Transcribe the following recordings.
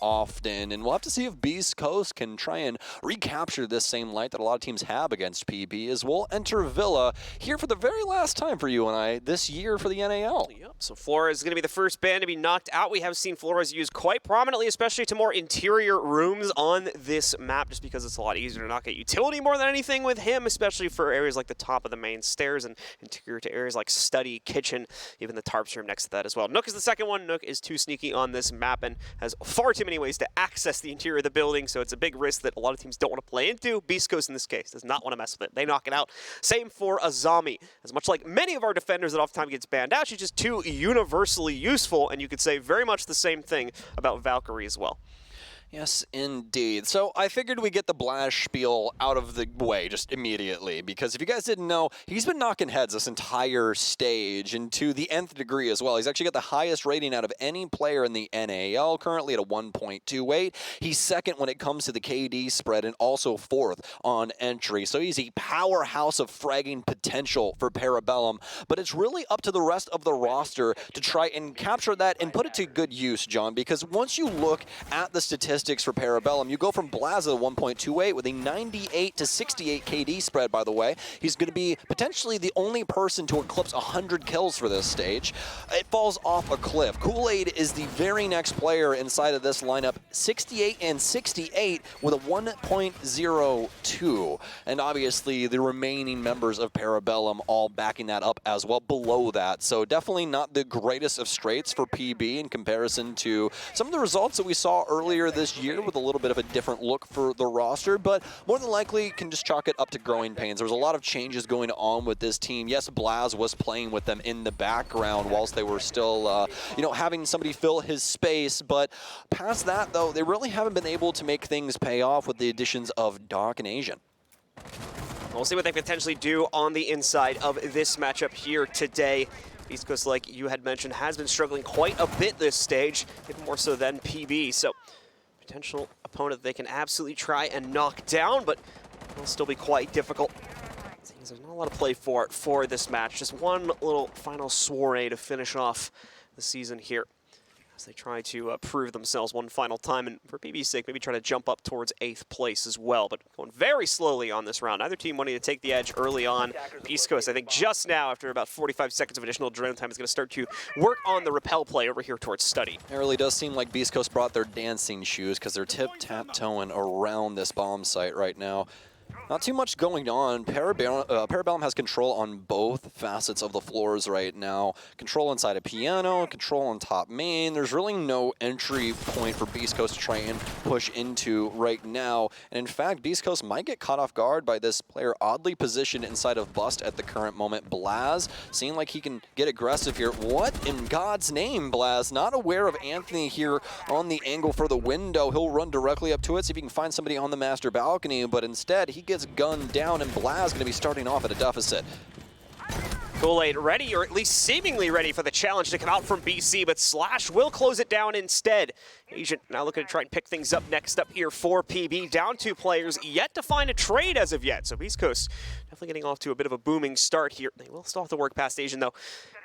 often. And we'll have to see if Beast Coast can try and recapture this same light that a lot of teams have against PB, as we'll enter Villa here for the very last time for you and I this year for the NAL. Yep, so Flores is going to be the first band to be knocked out. We have seen Flores used quite prominently, especially to more interior rooms on this map, just because it's a lot easier to knock at utility more than anything with him, especially for areas like the top of the main stairs and interior to areas like study, kitchen, even the tarps room next to that as well. Nook is the second one. Nook is too sneaky on this map and has far too many ways to access the interior of the building, so it's a big risk that a lot of teams don't want to play into. Beast Coast in this case does not want to mess with it. They knock it out. Same for Azami. As much like many of our defenders that oftentimes gets banned out, she's just too universally useful, and you could say very much the same thing about Valkyrie as well. Yes, indeed. So I figured we'd get the Blaz spiel out of the way just immediately, because if you guys didn't know, he's been knocking heads this entire stage, and to the nth degree as well. He's actually got the highest rating out of any player in the NAL, currently at a 1.28. He's second when it comes to the KD spread, and also fourth on entry. So he's a powerhouse of fragging potential for Parabellum, but it's really up to the rest of the roster to try and capture that and put it to good use, John, because once you look at the statistics for Parabellum, you go from Blaz at 1.28 with a 98 to 68 KD spread, by the way. He's going to be potentially the only person to eclipse 100 kills for this stage. It falls off a cliff. Kool-Aid is the very next player inside of this lineup, 68 and 68 with a 1.02. And obviously the remaining members of Parabellum all backing that up as well below that. So definitely not the greatest of straights for PB in comparison to some of the results that we saw earlier this year with a little bit of a different look for the roster, but more than likely can just chalk it up to growing pains. There was a lot of changes going on with this team. Yes, Blaz was playing with them in the background whilst they were still, having somebody fill his space, but past that, though, they really haven't been able to make things pay off with the additions of Dark and Asian. We'll see what they potentially do on the inside of this matchup here today. Beast Coast, like you had mentioned, has been struggling quite a bit this stage, even more so than PB, so potential opponent they can absolutely try and knock down, but it'll still be quite difficult. There's not a lot of play for it for this match. Just one little final soiree to finish off the season here as they try to prove themselves one final time, and for PB's sake, maybe try to jump up towards 8th place as well, but going very slowly on this round. Neither team wanting to take the edge early on. East Coast, I think just now, after about 45 seconds of additional drone time, is going to start to work on the repel play over here towards study. It really does seem like Beast Coast brought their dancing shoes, because they're tip-tap-toeing around this bomb site right now. Not too much going on. Parabellum has control on both facets of the floors right now. Control inside a piano, control on top main. There's really no entry point for Beast Coast to try and push into right now. And in fact, Beast Coast might get caught off guard by this player oddly positioned inside of Bust at the current moment. Blaz, seeing like he can get aggressive here. What in God's name, Blaz? Not aware of Anthony here on the angle for the window. He'll run directly up to it, see if he can find somebody on the master balcony, but instead he gets gunned down, and Blaz going to be starting off at a deficit. Kool-Aid ready, or at least seemingly ready for the challenge to come out from BC, but Slash will close it down instead. Agent now looking to try and pick things up next up here for PB. Down 2 players, yet to find a trade as of yet. So Beast Coast definitely getting off to a bit of a booming start here. They will still have to work past Asian, though.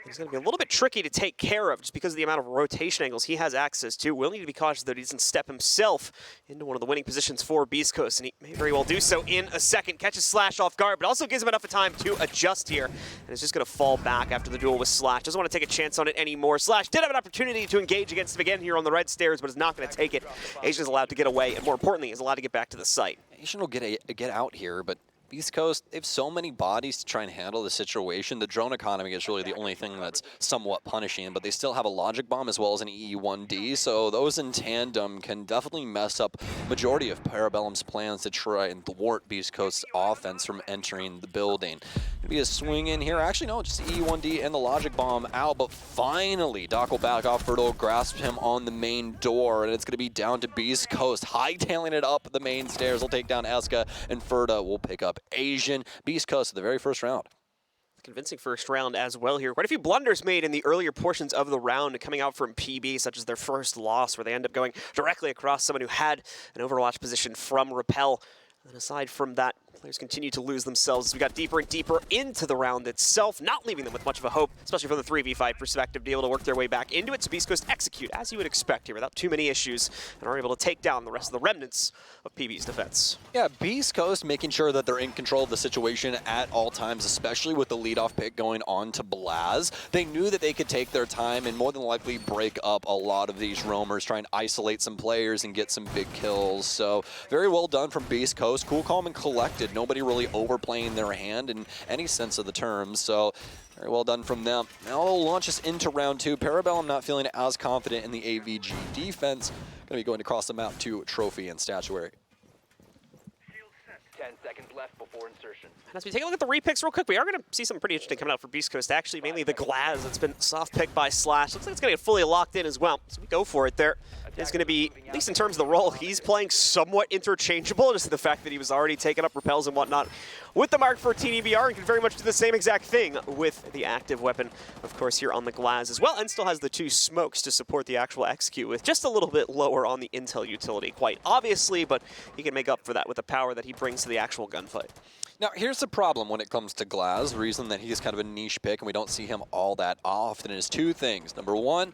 He's going to be a little bit tricky to take care of just because of the amount of rotation angles he has access to. Will need to be cautious that he doesn't step himself into one of the winning positions for Beast Coast, and he may very well do so in a second. Catches Slash off guard, but also gives him enough time to adjust here, and is just going to fall back after the duel with Slash. Doesn't want to take a chance on it anymore. Slash did have an opportunity to engage against him again here on the red stairs, but is not going to take it. Asian is allowed to get away, and more importantly, is allowed to get back to the site. Asian will get out here, but Beast Coast, they have so many bodies to try and handle the situation. The drone economy is really the only thing that's somewhat punishing, but they still have a logic bomb as well as an EE-1D, so those in tandem can definitely mess up majority of Parabellum's plans to try and thwart Beast Coast's offense from entering the building. Maybe a swing in here. Actually, no, just the EE-1D and the logic bomb out, but finally, Doc will back off. Fertile grasps him on the main door, and it's going to be down to Beast Coast, hightailing it up the main stairs. He'll take down Eska, and Ferda will pick up Asian. Beast Coast at the very first round. Convincing first round as well here. Quite a few blunders made in the earlier portions of the round coming out from PB, such as their first loss, where they end up going directly across someone who had an Overwatch position from Repel. And aside from that, Players continue to lose themselves as we got deeper and deeper into the round itself, not leaving them with much of a hope, especially from the 3v5 perspective, to be able to work their way back into it. So Beast Coast execute, as you would expect here, without too many issues, and are able to take down the rest of the remnants of PB's defense. Yeah, Beast Coast making sure that they're in control of the situation at all times, especially with the leadoff pick going on to Blaz. They knew that they could take their time and more than likely break up a lot of these roamers, try and isolate some players and get some big kills. So very well done from Beast Coast. Cool, calm, and collected. Nobody really overplaying their hand in any sense of the term. So very well done from them. Now they'll launch us into round 2. Parabellum not feeling as confident in the AVG defense. Going to be going across the map to Trophy and Statuary. 10 seconds left before insertion. And as we take a look at the repicks real quick, we are going to see something pretty interesting coming out for Beast Coast. Actually, mainly the Glaz that's been soft picked by Slash. Looks like it's going to get fully locked in as well. So we go for it there. It's going to be, at least in terms of the role, he's playing somewhat interchangeable, just the fact that he was already taking up repels and whatnot with the mark for TDBR and can very much do the same exact thing with the active weapon, of course, here on the Glaz as well, and still has the 2 smokes to support the actual execute with just a little bit lower on the intel utility, quite obviously, but he can make up for that with the power that he brings to the actual gunfight. Now, here's the problem when it comes to Glaz. The reason that he's kind of a niche pick and we don't see him all that often is 2 things. Number 1,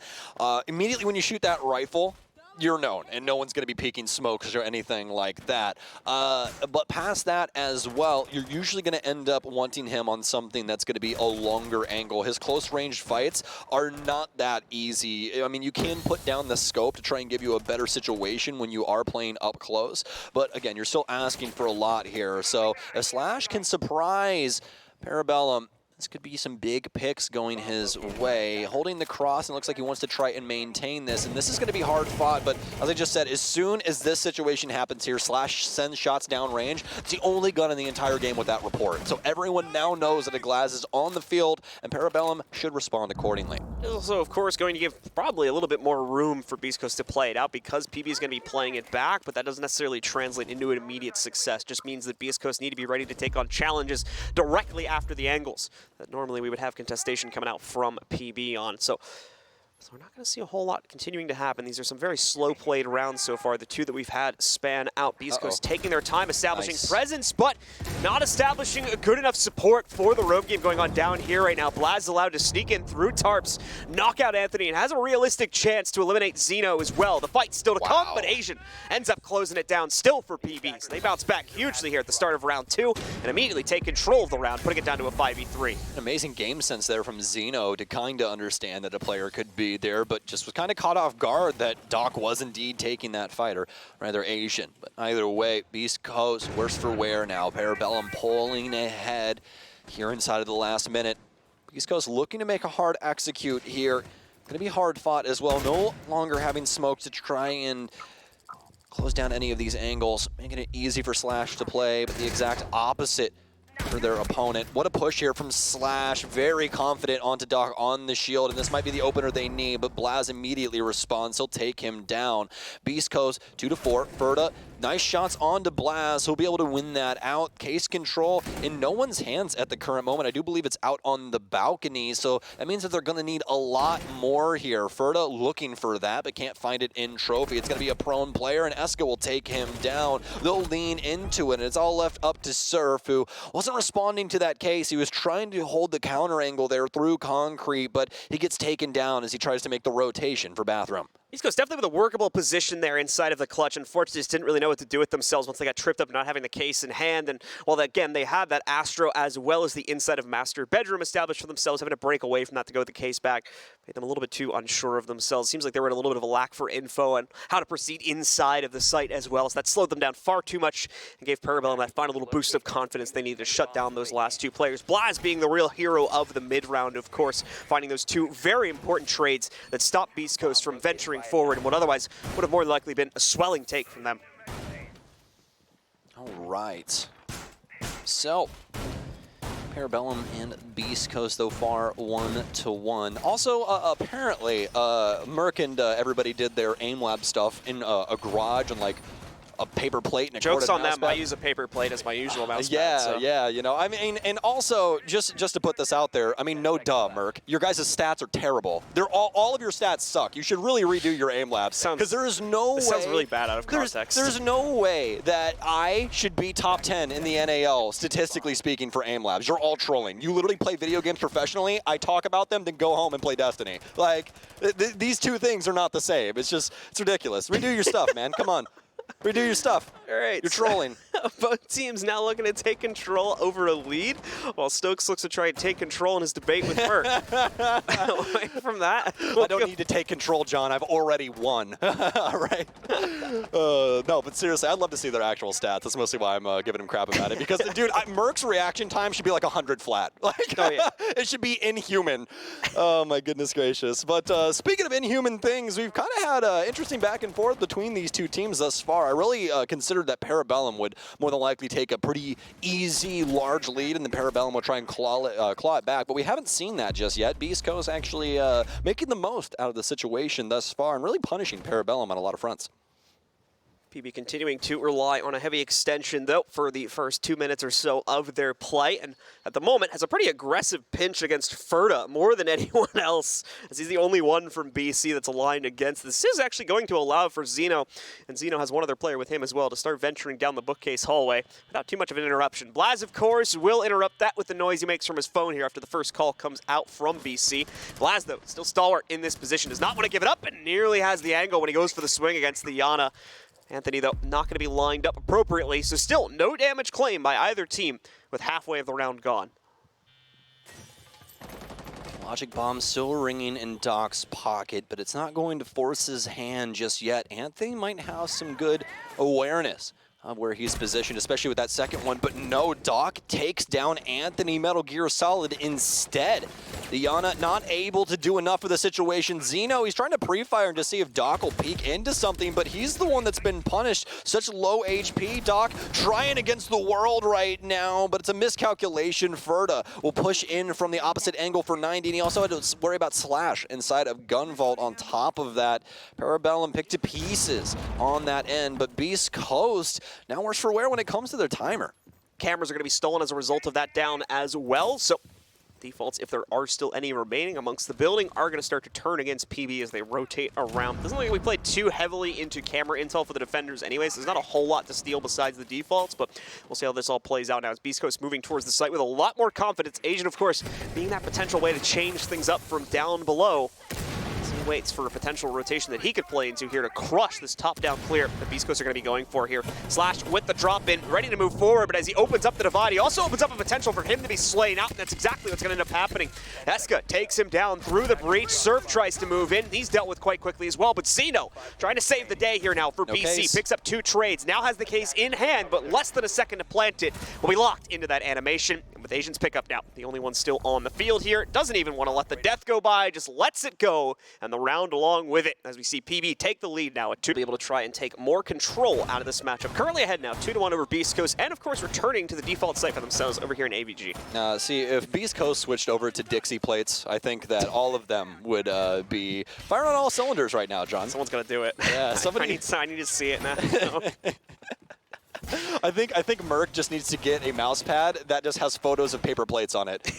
immediately when you shoot that rifle, you're known, and no one's going to be peeking smokes or anything like that. But past that as well, you're usually going to end up wanting him on something that's going to be a longer angle. His close-range fights are not that easy. I mean, you can put down the scope to try and give you a better situation when you are playing up close. But again, you're still asking for a lot here. So a Slash can surprise Parabellum. This could be some big picks going his way. Holding the cross, and it looks like he wants to try and maintain this. And this is going to be hard fought, but as I just said, as soon as this situation happens here, Slash sends shots down range. It's the only gun in the entire game with that report. So everyone now knows that a Glaz is on the field, and Parabellum should respond accordingly. Also, of course, going to give probably a little bit more room for Beast Coast to play it out because PB is going to be playing it back, but that doesn't necessarily translate into an immediate success. Just means that Beast Coast need to be ready to take on challenges directly after the angles that normally we would have contestation coming out from PB on. So we're not going to see a whole lot continuing to happen. These are some very slow-played rounds so far. The 2 that we've had span out. Beast Coast taking their time, establishing presence, but not establishing a good enough support for the roam game going on down here right now. Blaz allowed to sneak in through tarps, knock out Anthony, and has a realistic chance to eliminate Zeno as well. The fight's still to come, but Asian ends up closing it down still for PB. So they bounce back hugely here at the start of round 2 and immediately take control of the round, putting it down to a 5v3. An amazing game sense there from Zeno to kind of understand that a player could be there, but just was kind of caught off guard that Doc was indeed taking that fight, or rather Asian. But either way, Beast Coast, worse for wear now. Parabellum pulling ahead here inside of the last minute. Beast Coast looking to make a hard execute here. Going to be hard fought as well. No longer having smoke to try and close down any of these angles, making it easy for Slash to play, but the exact opposite for their opponent. What a push here from Slash. Very confident onto Doc on the shield, and this might be the opener they need, but Blaz immediately responds. He'll take him down. Beast Coast 2-4. Ferda, nice shots onto Blaz. He'll be able to win that out. Case control in no one's hands at the current moment. I do believe it's out on the balcony, so that means that they're going to need a lot more here. Ferda looking for that, but can't find it in Trophy. It's going to be a prone player, and Eska will take him down. They'll lean into it, and it's all left up to Surf, who wasn't responding to that case. He was trying to hold the counter angle there through concrete, but he gets taken down as he tries to make the rotation for Bathroom. East Coast definitely with a workable position there inside of the clutch. Unfortunately, just didn't really know what to do with themselves once they got tripped up not having the case in hand. And while again, they had that Astro as well as the inside of Master Bedroom established for themselves, having to break away from that to go with the case back, made them a little bit too unsure of themselves. Seems like they were in a little bit of a lack for info and how to proceed inside of the site as well. So that slowed them down far too much and gave Parabellum that final little boost of confidence they needed to shut down those last 2 players. Blaz being the real hero of the mid-round, of course, finding those 2 very important trades that stopped Beast Coast from venturing forward and what otherwise would have more than likely been a swelling take from them. All right. So, Parabellum and Beast Coast, though, far 1-1. Also, apparently, Merc and everybody did their aim lab stuff in a garage on, like, a paper plate and a Joke's corded on them. mousepad. I use a paper plate as my usual mouse Yeah, pad, so. yeah, you know, I mean, and also, just to put this out there, I mean, no duh, Merc. Your guys' stats are terrible. They're all of your stats suck. You should really redo your aim labs. Because there is no way. Sounds really bad out of context. There's no way that I should be top 10 in the NAL, statistically speaking, for aim labs. You're all trolling. You literally play video games professionally. I talk about them, then go home and play Destiny. Like, these two things are not the same. It's ridiculous. Redo your stuff, man. Come on. Redo your stuff. All right. You're trolling. Both teams now looking to take control over a lead, while Stokes looks to try and take control in his debate with Merc. Away from that. I don't need to take control, John. I've already won. All right. No, but seriously, I'd love to see their actual stats. That's mostly why I'm giving him crap about it. Because, dude, Merc's reaction time should be like 100 flat. Like, oh, yeah. It should be inhuman. Oh, my goodness gracious. But speaking of inhuman things, we've kind of had interesting back and forth between these two teams thus far. I really considered that Parabellum would more than likely take a pretty easy, large lead, and then Parabellum will try and claw it back. But we haven't seen that just yet. Beast Coast actually making the most out of the situation thus far and really punishing Parabellum on a lot of fronts. PB continuing to rely on a heavy extension, though, for the first 2 minutes or so of their play, and at the moment has a pretty aggressive pinch against Ferda, more than anyone else, as he's the only one from BC that's aligned against. This is actually going to allow for Zeno, and Zeno has one other player with him as well, to start venturing down the bookcase hallway without too much of an interruption. Blaz, of course, will interrupt that with the noise he makes from his phone here after the first call comes out from BC. Blaz, though, still stalwart in this position, does not want to give it up, and nearly has the angle when he goes for the swing against the Yana. Anthony, though, not going to be lined up appropriately, so still no damage claimed by either team with halfway of the round gone. Logic bomb still ringing in Doc's pocket, but it's not going to force his hand just yet. Anthony might have some good awareness of where he's positioned, especially with that second one, but no, Doc takes down Anthony Metal Gear Solid instead. The Yana not able to do enough for the situation. Zeno, he's trying to pre-fire to see if Doc will peek into something, but he's the one that's been punished. Such low HP. Doc trying against the world right now, but it's a miscalculation. Ferda will push in from the opposite angle for 90, and he also had to worry about Slash inside of Gun Vault on top of that. Parabellum picked to pieces on that end, but Beast Coast now worse for wear when it comes to their timer. Cameras are going to be stolen as a result of that down as well, so defaults, if there are still any remaining amongst the building, are going to start to turn against PB as they rotate around. Doesn't look like we played too heavily into camera intel for the defenders anyways. There's not a whole lot to steal besides the defaults, but we'll see how this all plays out now as Beast Coast moving towards the site with a lot more confidence. Agent, of course, being that potential way to change things up from down below. He waits for a potential rotation that he could play into here to crush this top-down clear that Beast Coast are going to be going for here. Slash with the drop-in, ready to move forward, but as he opens up the divide, he also opens up a potential for him to be slain out, and that's exactly what's going to end up happening. Eska takes him down through the breach. Surf tries to move in. He's dealt with quite quickly as well, but Zeno trying to save the day here now for BC. Case. Picks up 2 trades, now has the case in hand, but less than a second to plant it. Will be locked into that animation, and with Asian's pickup now, the only one still on the field here, doesn't even want to let the death go by, just lets it go, and the round along with it as we see PB take the lead now at 2 to be able to try and take more control out of this matchup. Currently ahead now, 2-1 over Beast Coast, and of course returning to the default site for themselves over here in AVG. See, if Beast Coast switched over to Dixie plates, I think that all of them would be firing on all cylinders right now, John. Someone's gonna do it. Yeah, somebody. I need to see it now. I think Merc just needs to get a mouse pad that just has photos of paper plates on it.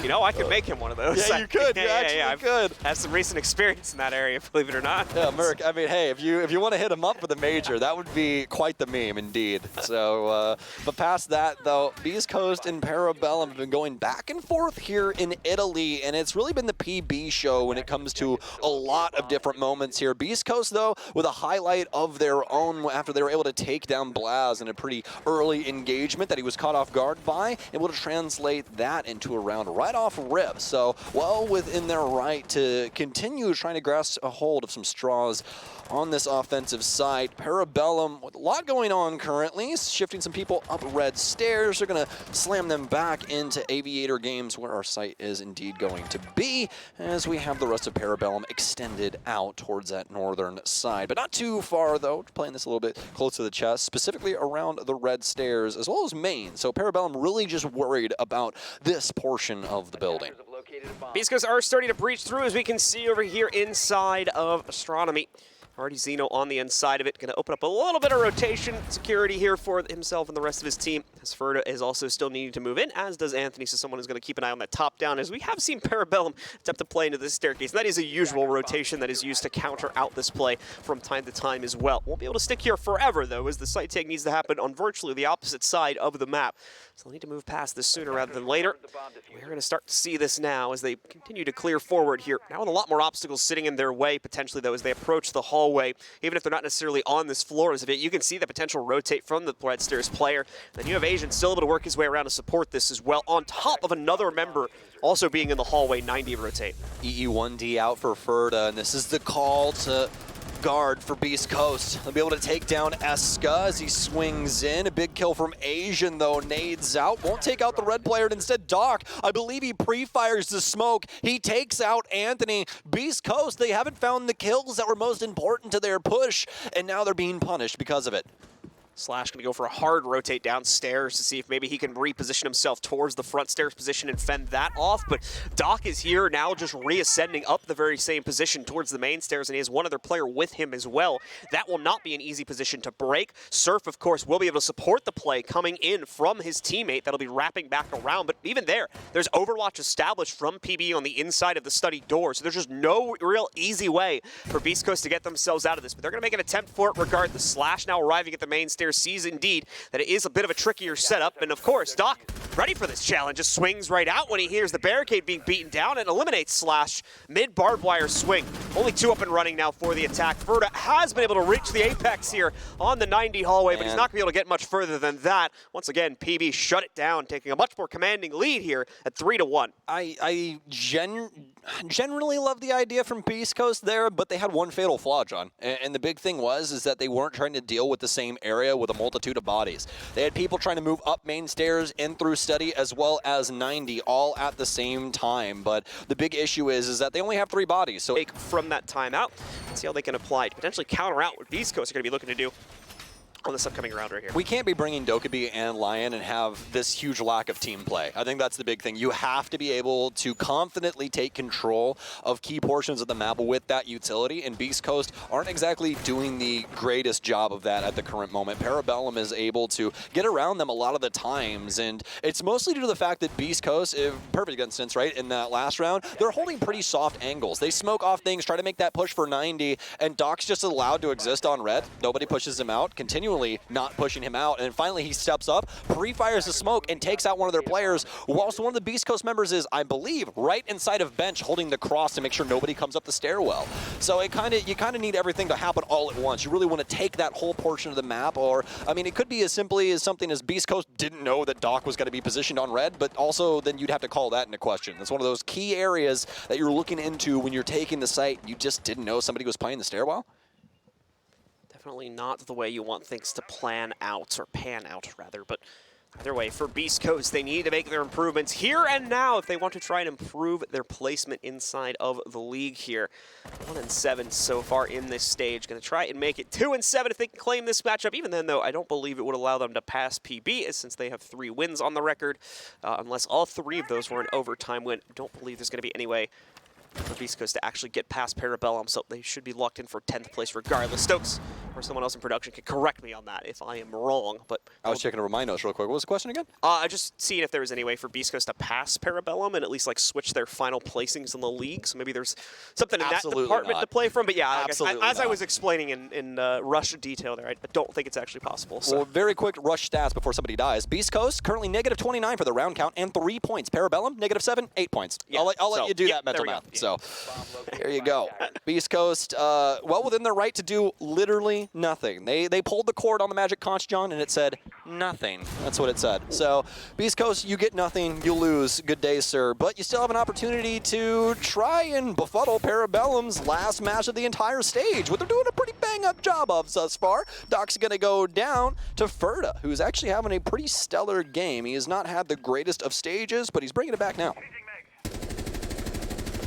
You know, I could make him one of those. Yeah, you could. You actually could. I have some recent experience in that area, believe it or not. Yeah, Merc. I mean, hey, if you want to hit him up for the major, that would be quite the meme, indeed. So, but past that, though, Beast Coast and Parabellum have been going back and forth here in Italy, and it's really been the PB show when it comes to a lot of different moments here. Beast Coast, though, with a highlight of their own after they were able to take down Blaz in a pretty early engagement that he was caught off guard by, able to translate that into a round right off rip. So well within their right to continue trying to grasp a hold of some straws on this offensive side. Parabellum with a lot going on currently, shifting some people up red stairs. They're going to slam them back into Aviator Games, where our site is indeed going to be, as we have the rest of Parabellum extended out towards that northern side. But not too far, though, playing this a little bit close to the chest, specifically around the red stairs, as well as main. So Parabellum really just worried about this portion of the building. Beast Coast are starting to breach through, as we can see over here inside of Astronomy. Already Zeno on the inside of it. Going to open up a little bit of rotation security here for himself and the rest of his team. As Ferda is also still needing to move in, as does Anthony, so someone is going to keep an eye on that top down, as we have seen Parabellum attempt to play into this staircase. And that is a usual rotation that is used to counter out this play from time to time as well. Won't be able to stick here forever, though, as the site take needs to happen on virtually the opposite side of the map. So they'll need to move past this sooner rather than later. We're going to start to see this now as they continue to clear forward here. Now with a lot more obstacles sitting in their way, potentially, though, as they approach the hallway. Even if they're not necessarily on this floor as of it, you can see the potential rotate from the Red Stairs player. Then you have Asian still able to work his way around to support this as well, on top of another member also being in the hallway, 90 rotate. EE1D out for Ferda, and this is the call to guard for Beast Coast. They'll be able to take down Eska as he swings in. A big kill from Asian, though. Nades out. Won't take out the red player, and instead Doc, I believe he pre-fires the smoke. He takes out Anthony. Beast Coast, they haven't found the kills that were most important to their push, and now they're being punished because of it. Slash going to go for a hard rotate downstairs to see if maybe he can reposition himself towards the front stairs position and fend that off. But Doc is here now, just reascending up the very same position towards the main stairs, and he has one other player with him as well. That will not be an easy position to break. Surf, of course, will be able to support the play coming in from his teammate. That'll be wrapping back around. But even there, there's Overwatch established from PB on the inside of the study door. So there's just no real easy way for Beast Coast to get themselves out of this. But they're going to make an attempt for it regardless. Slash now arriving at the main stairs sees indeed that it is a bit of a trickier setup, and of course Doc ready for this challenge, just swings right out when he hears the barricade being beaten down and eliminates Slash mid barbed wire swing. Only 2 up and running now for the attack. Ferda has been able to reach the apex here on the 90 hallway, but he's not going to be able to get much further than that. Once again, PB shut it down, taking a much more commanding lead here at 3-1. I generally love the idea from Beast Coast there, but they had one fatal flaw, John. And the big thing is that they weren't trying to deal with the same area with a multitude of bodies. They had people trying to move up main stairs and through study as well as 90 all at the same time. But the big issue is that they only have 3 bodies. So from that timeout, see how they can apply to potentially counter out what Beast Coast are going to be looking to do on this upcoming round right here. We can't be bringing Dokkaebi and Lion and have this huge lack of team play. I think that's the big thing. You have to be able to confidently take control of key portions of the map with that utility, and Beast Coast aren't exactly doing the greatest job of that at the current moment. Parabellum is able to get around them a lot of the times, and it's mostly due to the fact that Beast Coast, perfect instance, right, in that last round, they're holding pretty soft angles. They smoke off things, try to make that push for 90, and Doc's just allowed to exist on red. Nobody pushes him out, continually not pushing him out, and then finally he steps up, pre-fires the smoke, and takes out one of their players, who also one of the Beast Coast members is, I believe, right inside of bench, holding the cross to make sure nobody comes up the stairwell. So you kind of need everything to happen all at once. You really want to take that whole portion of the map, or, I mean, it could be as simply as something as Beast Coast didn't know that Doc was going to be positioned on red, but also then you'd have to call that into question. It's one of those key areas that you're looking into when you're taking the site. You just didn't know somebody was playing the stairwell. Definitely not the way you want things to plan out, or pan out rather, but either way, for Beast Coast, they need to make their improvements here and now if they want to try and improve their placement inside of the league here. 1-7 so far in this stage. Going to try and make it 2-7 if they can claim this matchup. Even then, though, I don't believe it would allow them to pass PB, since they have 3 wins on the record. Unless all 3 of those were an overtime win, I don't believe there's going to be any way for Beast Coast to actually get past Parabellum, so they should be locked in for 10th place regardless. Stokes or someone else in production can correct me on that if I am wrong, but I was checking over my notes real quick. What was the question again? Just seeing if there was any way for Beast Coast to pass Parabellum and at least like switch their final placings in the league. So maybe there's something in that department to play from. But yeah, as I was explaining in rush detail there, I don't think it's actually possible. So. Well, very quick rush stats before somebody dies. Beast Coast currently -29 for the round count and 3 points. Parabellum -7, 8 points. Yeah, I'll let you do that mental math. Yeah. So there you go. Beast Coast, well within their right to do literally nothing. They pulled the cord on the Magic Conch, John, and it said nothing. That's what it said. So Beast Coast, you get nothing, you lose. Good day, sir. But you still have an opportunity to try and befuddle Parabellum's last match of the entire stage, what they're doing a pretty bang-up job of thus far. Doc's going to go down to Ferda, who's actually having a pretty stellar game. He has not had the greatest of stages, but he's bringing it back now.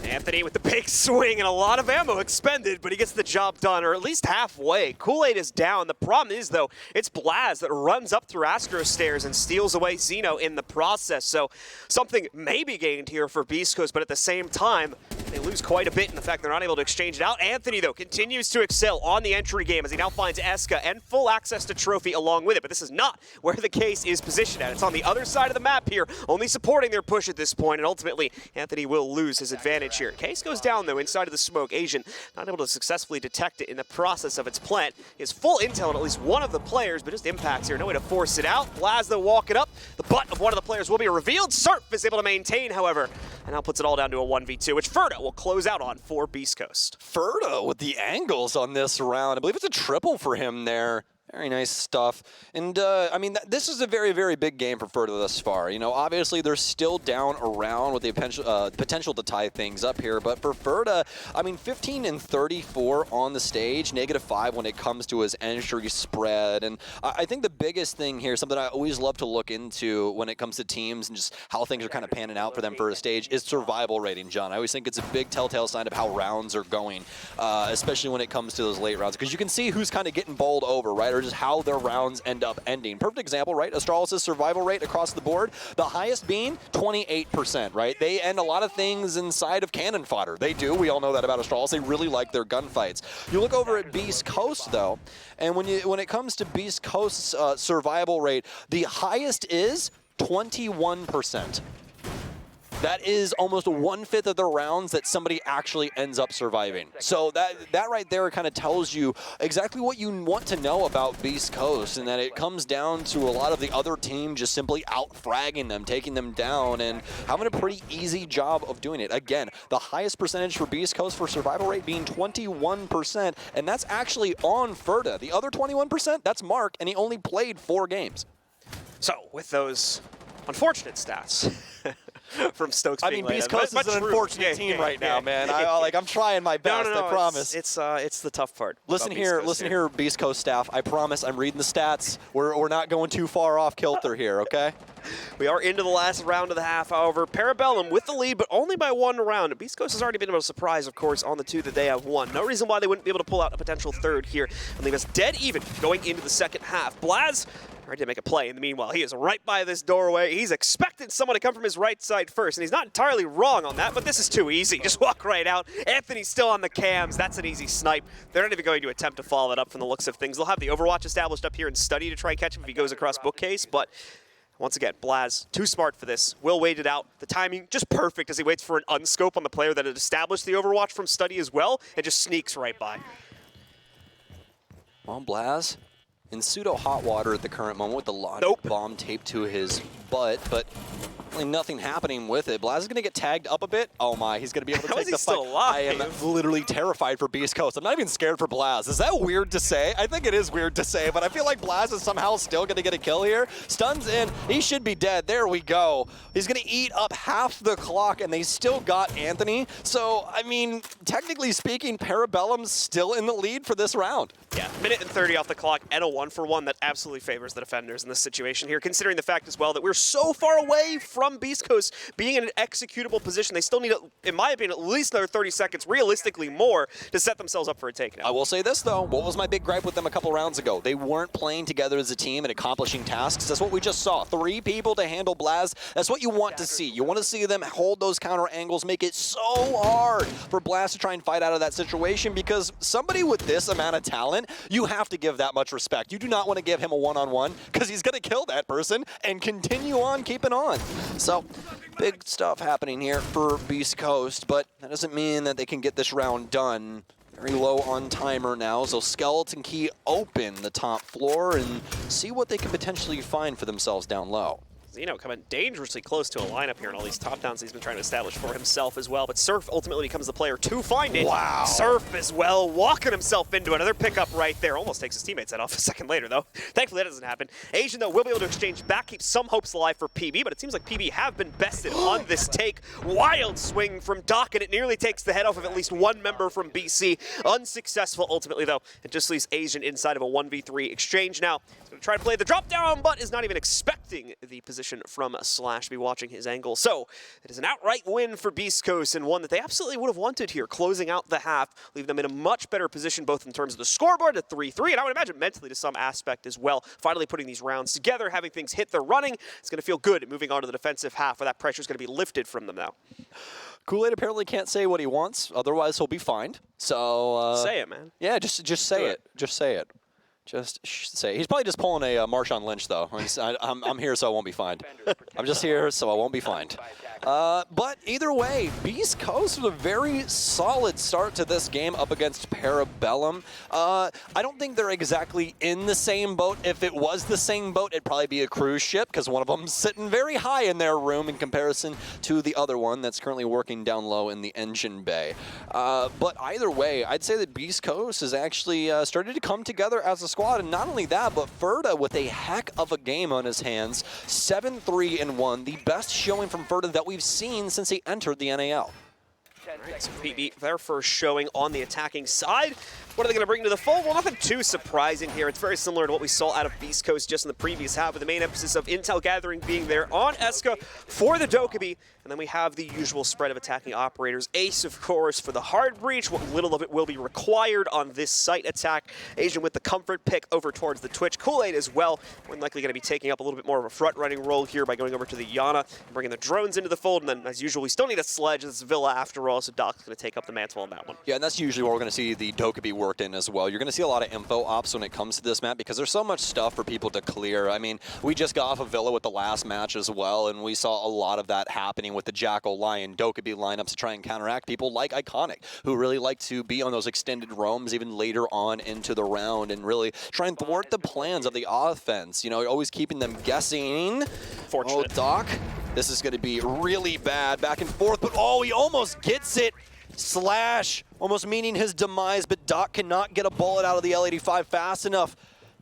Anthony with the big swing and a lot of ammo expended, but he gets the job done, or at least halfway. Kool-Aid is down. The problem is, though, it's Blaz that runs up through Astro Stairs and steals away Zeno in the process. So something may be gained here for Beast Coast, but at the same time, They lose quite a bit in the fact they're not able to exchange it out. Anthony, though, continues to excel on the entry game as he now finds Eska and full access to Trophy along with it. But this is not where the case is positioned at. It's on the other side of the map here, only supporting their push at this point, and ultimately Anthony will lose his advantage here. Case goes down, though, inside of the smoke. Asian not able to successfully detect it in the process of its plant. He has full intel on at least one of the players, but just impacts here. No way to force it out. Blaz, though, walking up. The butt of one of the players will be revealed. Surf is able to maintain, however, and now puts it all down to a 1v2, which Ferda will close out on for Beast Coast. Ferda with the angles on this round. I believe it's a triple for him there. Very nice stuff. And, I mean, this is a very, very big game for Ferda thus far. You know, obviously, they're still down around with the potential to tie things up here. But for Ferda, I mean, 15 and 34 on the stage, -5 when it comes to his entry spread. And I think the biggest thing here, something I always love to look into when it comes to teams and just how things are kind of panning out for them for a stage, is survival rating, John. I always think it's a big telltale sign of how rounds are going, especially when it comes to those late rounds. Because you can see who's kind of getting bowled over, right? Or just how their rounds end up ending. Perfect example, right? Astralis' survival rate across the board, the highest being 28%, right? They end a lot of things inside of cannon fodder. They do. We all know that about Astralis. They really like their gunfights. You look over at Beast Coast, though, and when it comes to Beast Coast's survival rate, the highest is 21%. That is almost 1/5 of the rounds that somebody actually ends up surviving. So that right there kind of tells you exactly what you want to know about Beast Coast, and that it comes down to a lot of the other team just simply out-fragging them, taking them down, and having a pretty easy job of doing it. Again, the highest percentage for Beast Coast for survival rate being 21%, and that's actually on Ferda. The other 21%, that's Mark, and he only played 4 games. So, with those unfortunate stats from Stokes. I mean, Beast Coast is an unfortunate team right now, man. I'm trying my best. No, I promise. It's the tough part. Listen here, Beast Coast staff. I promise. I'm reading the stats. We're not going too far off kilter here, okay? We are into the last round of the half, however. Parabellum with the lead, but only by 1 round. Beast Coast has already been able to surprise, of course, on the 2 that they have won. No reason why they wouldn't be able to pull out a potential 3rd here and leave us dead even going into the second half. Blaz ready to make a play. In the meanwhile, he is right by this doorway. He's expecting someone to come from his right side first, and he's not entirely wrong on that, but this is too easy. Just walk right out. Anthony's still on the cams. That's an easy snipe. They're not even going to attempt to follow it up from the looks of things. They'll have the Overwatch established up here and study to try and catch him if he goes across bookcase, but once again, Blaz, too smart for this. Will wait it out. The timing just perfect as he waits for an unscope on the player that had established the Overwatch from study as well, and just sneaks right by. Well, Blaz in pseudo hot water at the current moment with the logic bomb taped to his butt, but really nothing happening with it. Blaz is going to get tagged up a bit. Oh my, he's going to be able to take the fight. Still alive? I am literally terrified for Beast Coast. I'm not even scared for Blaz. Is that weird to say? I think it is weird to say, but I feel like Blaz is somehow still going to get a kill here. Stuns in. He should be dead. There we go. He's going to eat up half the clock, and they still got Anthony. So, I mean, technically speaking, Parabellum's still in the lead for this round. Yeah, minute and 30 off the clock, and a 1-for-1 that absolutely favors the defenders in this situation here, considering the fact as well that we're so far away from Beast Coast being in an executable position. They still need, in my opinion, at least another 30 seconds, realistically more, to set themselves up for a takedown. I will say this, though. What was my big gripe with them a couple rounds ago? They weren't playing together as a team and accomplishing tasks. That's what we just saw. 3 people to handle Blaz. That's what you want to see. You want to see them hold those counter angles, make it so hard for Blaz to try and fight out of that situation, because somebody with this amount of talent, you have to give that much respect. You do not want to give him a one-on-one, because he's going to kill that person and continue on keeping on. So, big stuff happening here for Beast Coast, but that doesn't mean that they can get this round done. Very low on timer now, so Skeleton Key open the top floor and see what they can potentially find for themselves down low. Zeno coming dangerously close to a lineup here in all these top downs he's been trying to establish for himself as well, but Surf ultimately becomes the player to find it. Wow. Surf as well, walking himself into another pickup right there. Almost takes his teammate's head off a second later, though. Thankfully, that doesn't happen. Asian, though, will be able to exchange back, keep some hopes alive for PB, but it seems like PB have been bested on this take. Wild swing from Doc, and it nearly takes the head off of at least one member from BC. Unsuccessful, ultimately, though. It just leaves Asian inside of a 1v3 exchange now. He's going to try to play the drop down, but is not even expecting the position from Slash, be watching his angle. So it is an outright win for Beast Coast, and one that they absolutely would have wanted here, closing out the half, leaving them in a much better position both in terms of the scoreboard at 3-3, and I would imagine mentally to some aspect as well. Finally putting these rounds together, having things hit their running, it's going to feel good moving on to the defensive half where that pressure is going to be lifted from them now. Kool-Aid apparently can't say what he wants, otherwise he'll be fined. So Say it, man. Yeah, just say it. Just say it. Say it. He's probably just pulling a Marshawn Lynch, though. I'm here, so I won't be fined. I'm just here, so I won't be fined. But either way, Beast Coast with a very solid start to this game up against Parabellum. I don't think they're exactly in the same boat. If it was the same boat, it'd probably be a cruise ship, because one of them's sitting very high in their room in comparison to the other one that's currently working down low in the engine bay. But either way, I'd say that Beast Coast has actually started to come together as a squad, and not only that, but Ferda with a heck of a game on his hands. 7-3-1, the best showing from Ferda that we've seen since he entered the NAL. Right, so PB, their first showing on the attacking side. What are they going to bring to the fold? Well, nothing too surprising here. It's very similar to what we saw out of Beast Coast just in the previous half, with the main emphasis of intel gathering being there on Eska for the Dokkaebi. And then we have the usual spread of attacking operators. Ace, of course, for the hard breach. What little of it will be required on this site attack. Asian with the comfort pick over towards the Twitch. Kool-Aid as well. We're likely going to be taking up a little bit more of a front-running role here by going over to the Yana and bringing the drones into the fold. And then, as usual, we still need a sledge. This is Villa after all, so Doc's going to take up the mantle on that one. Yeah, and that's usually where we're going to see the Dokkaebi worked in as well. You're going to see a lot of info ops when it comes to this map because there's so much stuff for people to clear. I mean, we just got off of Villa with the last match as well, and we saw a lot of that happening with the Jackal, Lion, Dokkaebi lineups to try and counteract people like Iconic, who really like to be on those extended roams even later on into the round and really try and thwart the plans of the offense. You know, always keeping them guessing. Fortunate. Oh, Doc, this is going to be really bad. Back and forth, but oh, he almost gets it. Slash, almost meaning his demise, but Doc cannot get a bullet out of the L85 fast enough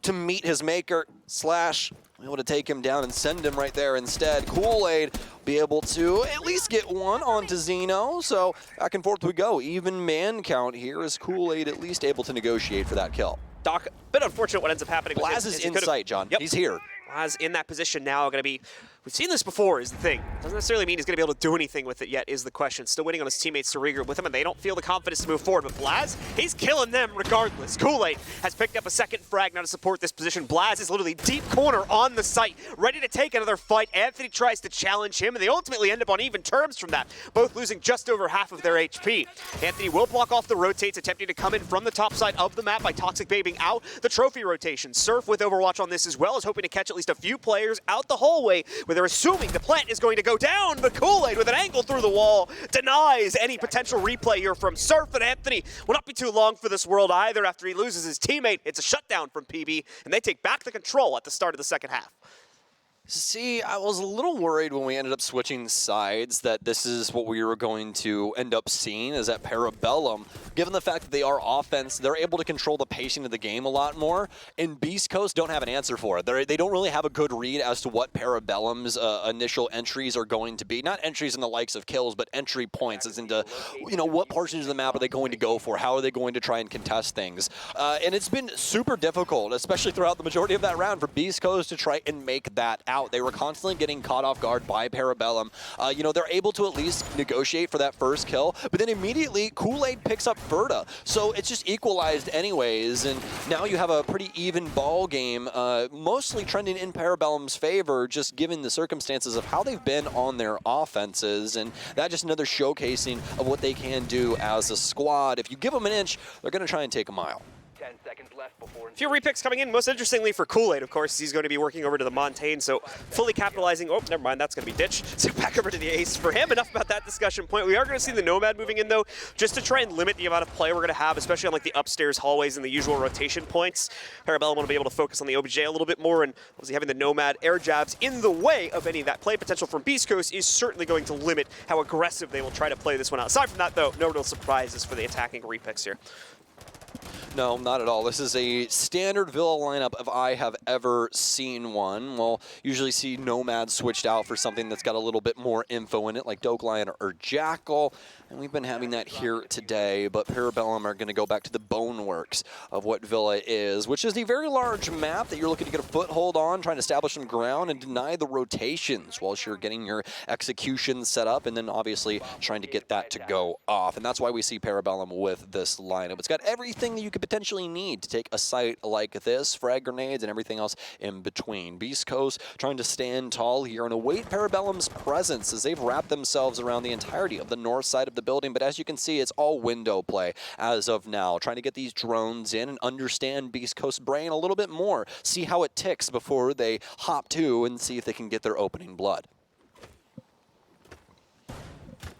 to meet his maker. Slash, able to take him down and send him right there instead. Kool-Aid be able to at least get one onto Zeno, so back and forth we go. Even man count here is Kool-Aid at least able to negotiate for that kill. Doc, a bit unfortunate what ends up happening. Blaz is in sight, John. Yep. He's here. Blaz in that position now, going to be... We've seen this before, is the thing. Doesn't necessarily mean he's going to be able to do anything with it yet, is the question. Still waiting on his teammates to regroup with him, and they don't feel the confidence to move forward. But Blaz, he's killing them regardless. Kool-Aid has picked up a second frag now to support this position. Blaz is literally deep corner on the site, ready to take another fight. Anthony tries to challenge him, and they ultimately end up on even terms from that, both losing just over half of their HP. Anthony will block off the rotates, attempting to come in from the top side of the map by Toxic Babing out the trophy rotation. Surf with Overwatch on this as well, is hoping to catch at least a few players out the hallway, where they're assuming the plant is going to go down. The Kool-Aid with an angle through the wall denies any potential replay here from Surf, and Anthony will not be too long for this world either after he loses his teammate. It's a shutdown from PB, and they take back the control at the start of the second half. See, I was a little worried when we ended up switching sides that this is what we were going to end up seeing, is that Parabellum, given the fact that they are offense, they're able to control the pacing of the game a lot more, and Beast Coast don't have an answer for it. They don't really have a good read as to what Parabellum's initial entries are going to be. Not entries in the likes of kills, but entry points as into, you know, what portions of the map are they going to go for? How are they going to try and contest things? And it's been super difficult, especially throughout the majority of that round, for Beast Coast to try and make that out. They were constantly getting caught off guard by Parabellum. You know, they're able to at least negotiate for that first kill, but then immediately Kool-Aid picks up Ferda. So it's just equalized anyways, and now you have a pretty even ball game, mostly trending in Parabellum's favor, just given the circumstances of how they've been on their offenses, and that just another showcasing of what they can do as a squad. If you give them an inch, they're going to try and take a mile. 10 seconds left before A few repicks coming in. Most interestingly for Kool-Aid, of course, he's going to be working over to the Montaigne, so fully capitalizing. Oh, never mind, that's going to be ditched. So back over to the Ace for him. Enough about that discussion point. We are going to see the Nomad moving in, though, just to try and limit the amount of play we're going to have, especially on like the upstairs hallways and the usual rotation points. Parabellum want to be able to focus on the OBJ a little bit more, and obviously having the Nomad air jabs in the way of any of that play potential from Beast Coast is certainly going to limit how aggressive they will try to play this one out. Aside from that, though, no real surprises for the attacking repicks here. No, not at all. This is a standard Villa lineup if I have ever seen one. We'll usually see Nomad switched out for something that's got a little bit more info in it, like Doke Lion or Jackal. and we've been having that here today, but Parabellum are going to go back to the boneworks of what Villa is, which is the very large map that you're looking to get a foothold on, trying to establish some ground and deny the rotations whilst you're getting your execution set up, and then obviously trying to get that to go off. And that's why we see Parabellum with this lineup. It's got everything that you could potentially need to take a site like this, frag grenades and everything else in between. Beast Coast trying to stand tall here and await Parabellum's presence as they've wrapped themselves around the entirety of the north side of the building. But as you can see, it's all window play as of now, trying to get these drones in and understand Beast Coast's brain a little bit more, see how it ticks before they hop to and see if they can get their opening blood.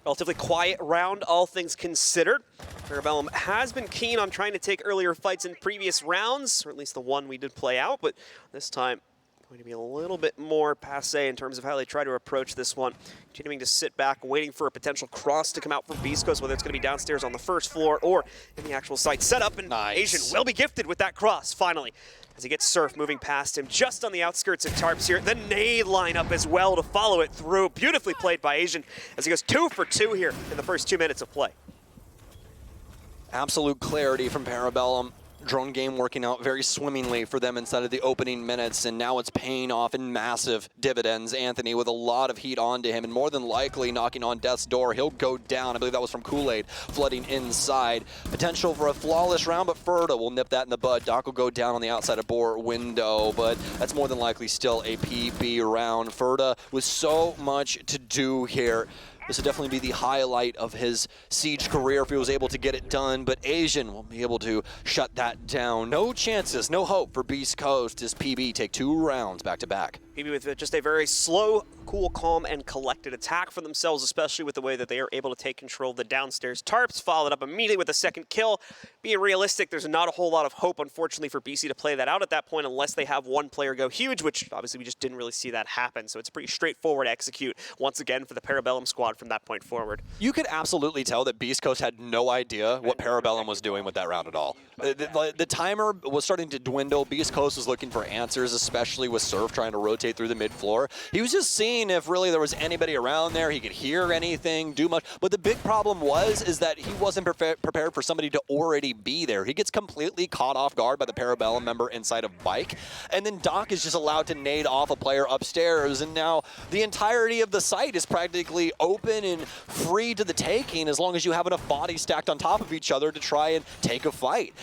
Relatively quiet round, all things considered. Parabellum has been keen on trying to take earlier fights in previous rounds, or at least the one we did play out, but this time going to be a little bit more passé in terms of how they try to approach this one. Continuing to sit back, waiting for a potential cross to come out from Beast Coast, whether it's going to be downstairs on the first floor or in the actual site setup. And Asian will be gifted with that cross, finally, as he gets Surf moving past him just on the outskirts of Tarps here. The nade lineup as well to follow it through. Beautifully played by Asian as he goes 2 for 2 here in the first 2 minutes of play. Absolute clarity from Parabellum. Drone game working out very swimmingly for them inside of the opening minutes, and now it's paying off in massive dividends. Anthony with a lot of heat onto him, and more than likely knocking on death's door. He'll go down. I believe that was from Kool-Aid flooding inside. Potential for a flawless round, but Ferda will nip that in the bud. Doc will go down on the outside of Boar window, but that's more than likely still a PB round. Ferda with so much to do here. This would definitely be the highlight of his Siege career if he was able to get it done, but Asian will be able to shut that down. No chances, no hope for Beast Coast as PB take 2 rounds back-to-back. PB with just a very slow, cool, calm, and collected attack for themselves, especially with the way that they are able to take control of the downstairs Tarps, followed up immediately with a second kill. Being realistic, there's not a whole lot of hope, unfortunately, for BC to play that out at that point unless they have one player go huge, which obviously we just didn't really see that happen. So it's pretty straightforward to execute once again for the Parabellum squad from that point forward. You could absolutely tell that Beast Coast had no idea what Parabellum was doing with that round at all. The timer was starting to dwindle. Beast Coast was looking for answers, especially with Surf trying to rotate through the mid-floor. He was just seeing if really there was anybody around there, he could hear anything, do much. But the big problem is that he wasn't prepared for somebody to already be there. He gets completely caught off guard by the Parabellum member inside of Bike, and then Doc is just allowed to nade off a player upstairs, and now the entirety of the site is practically open and free to the taking as long as you have enough bodies stacked on top of each other to try and take a fight.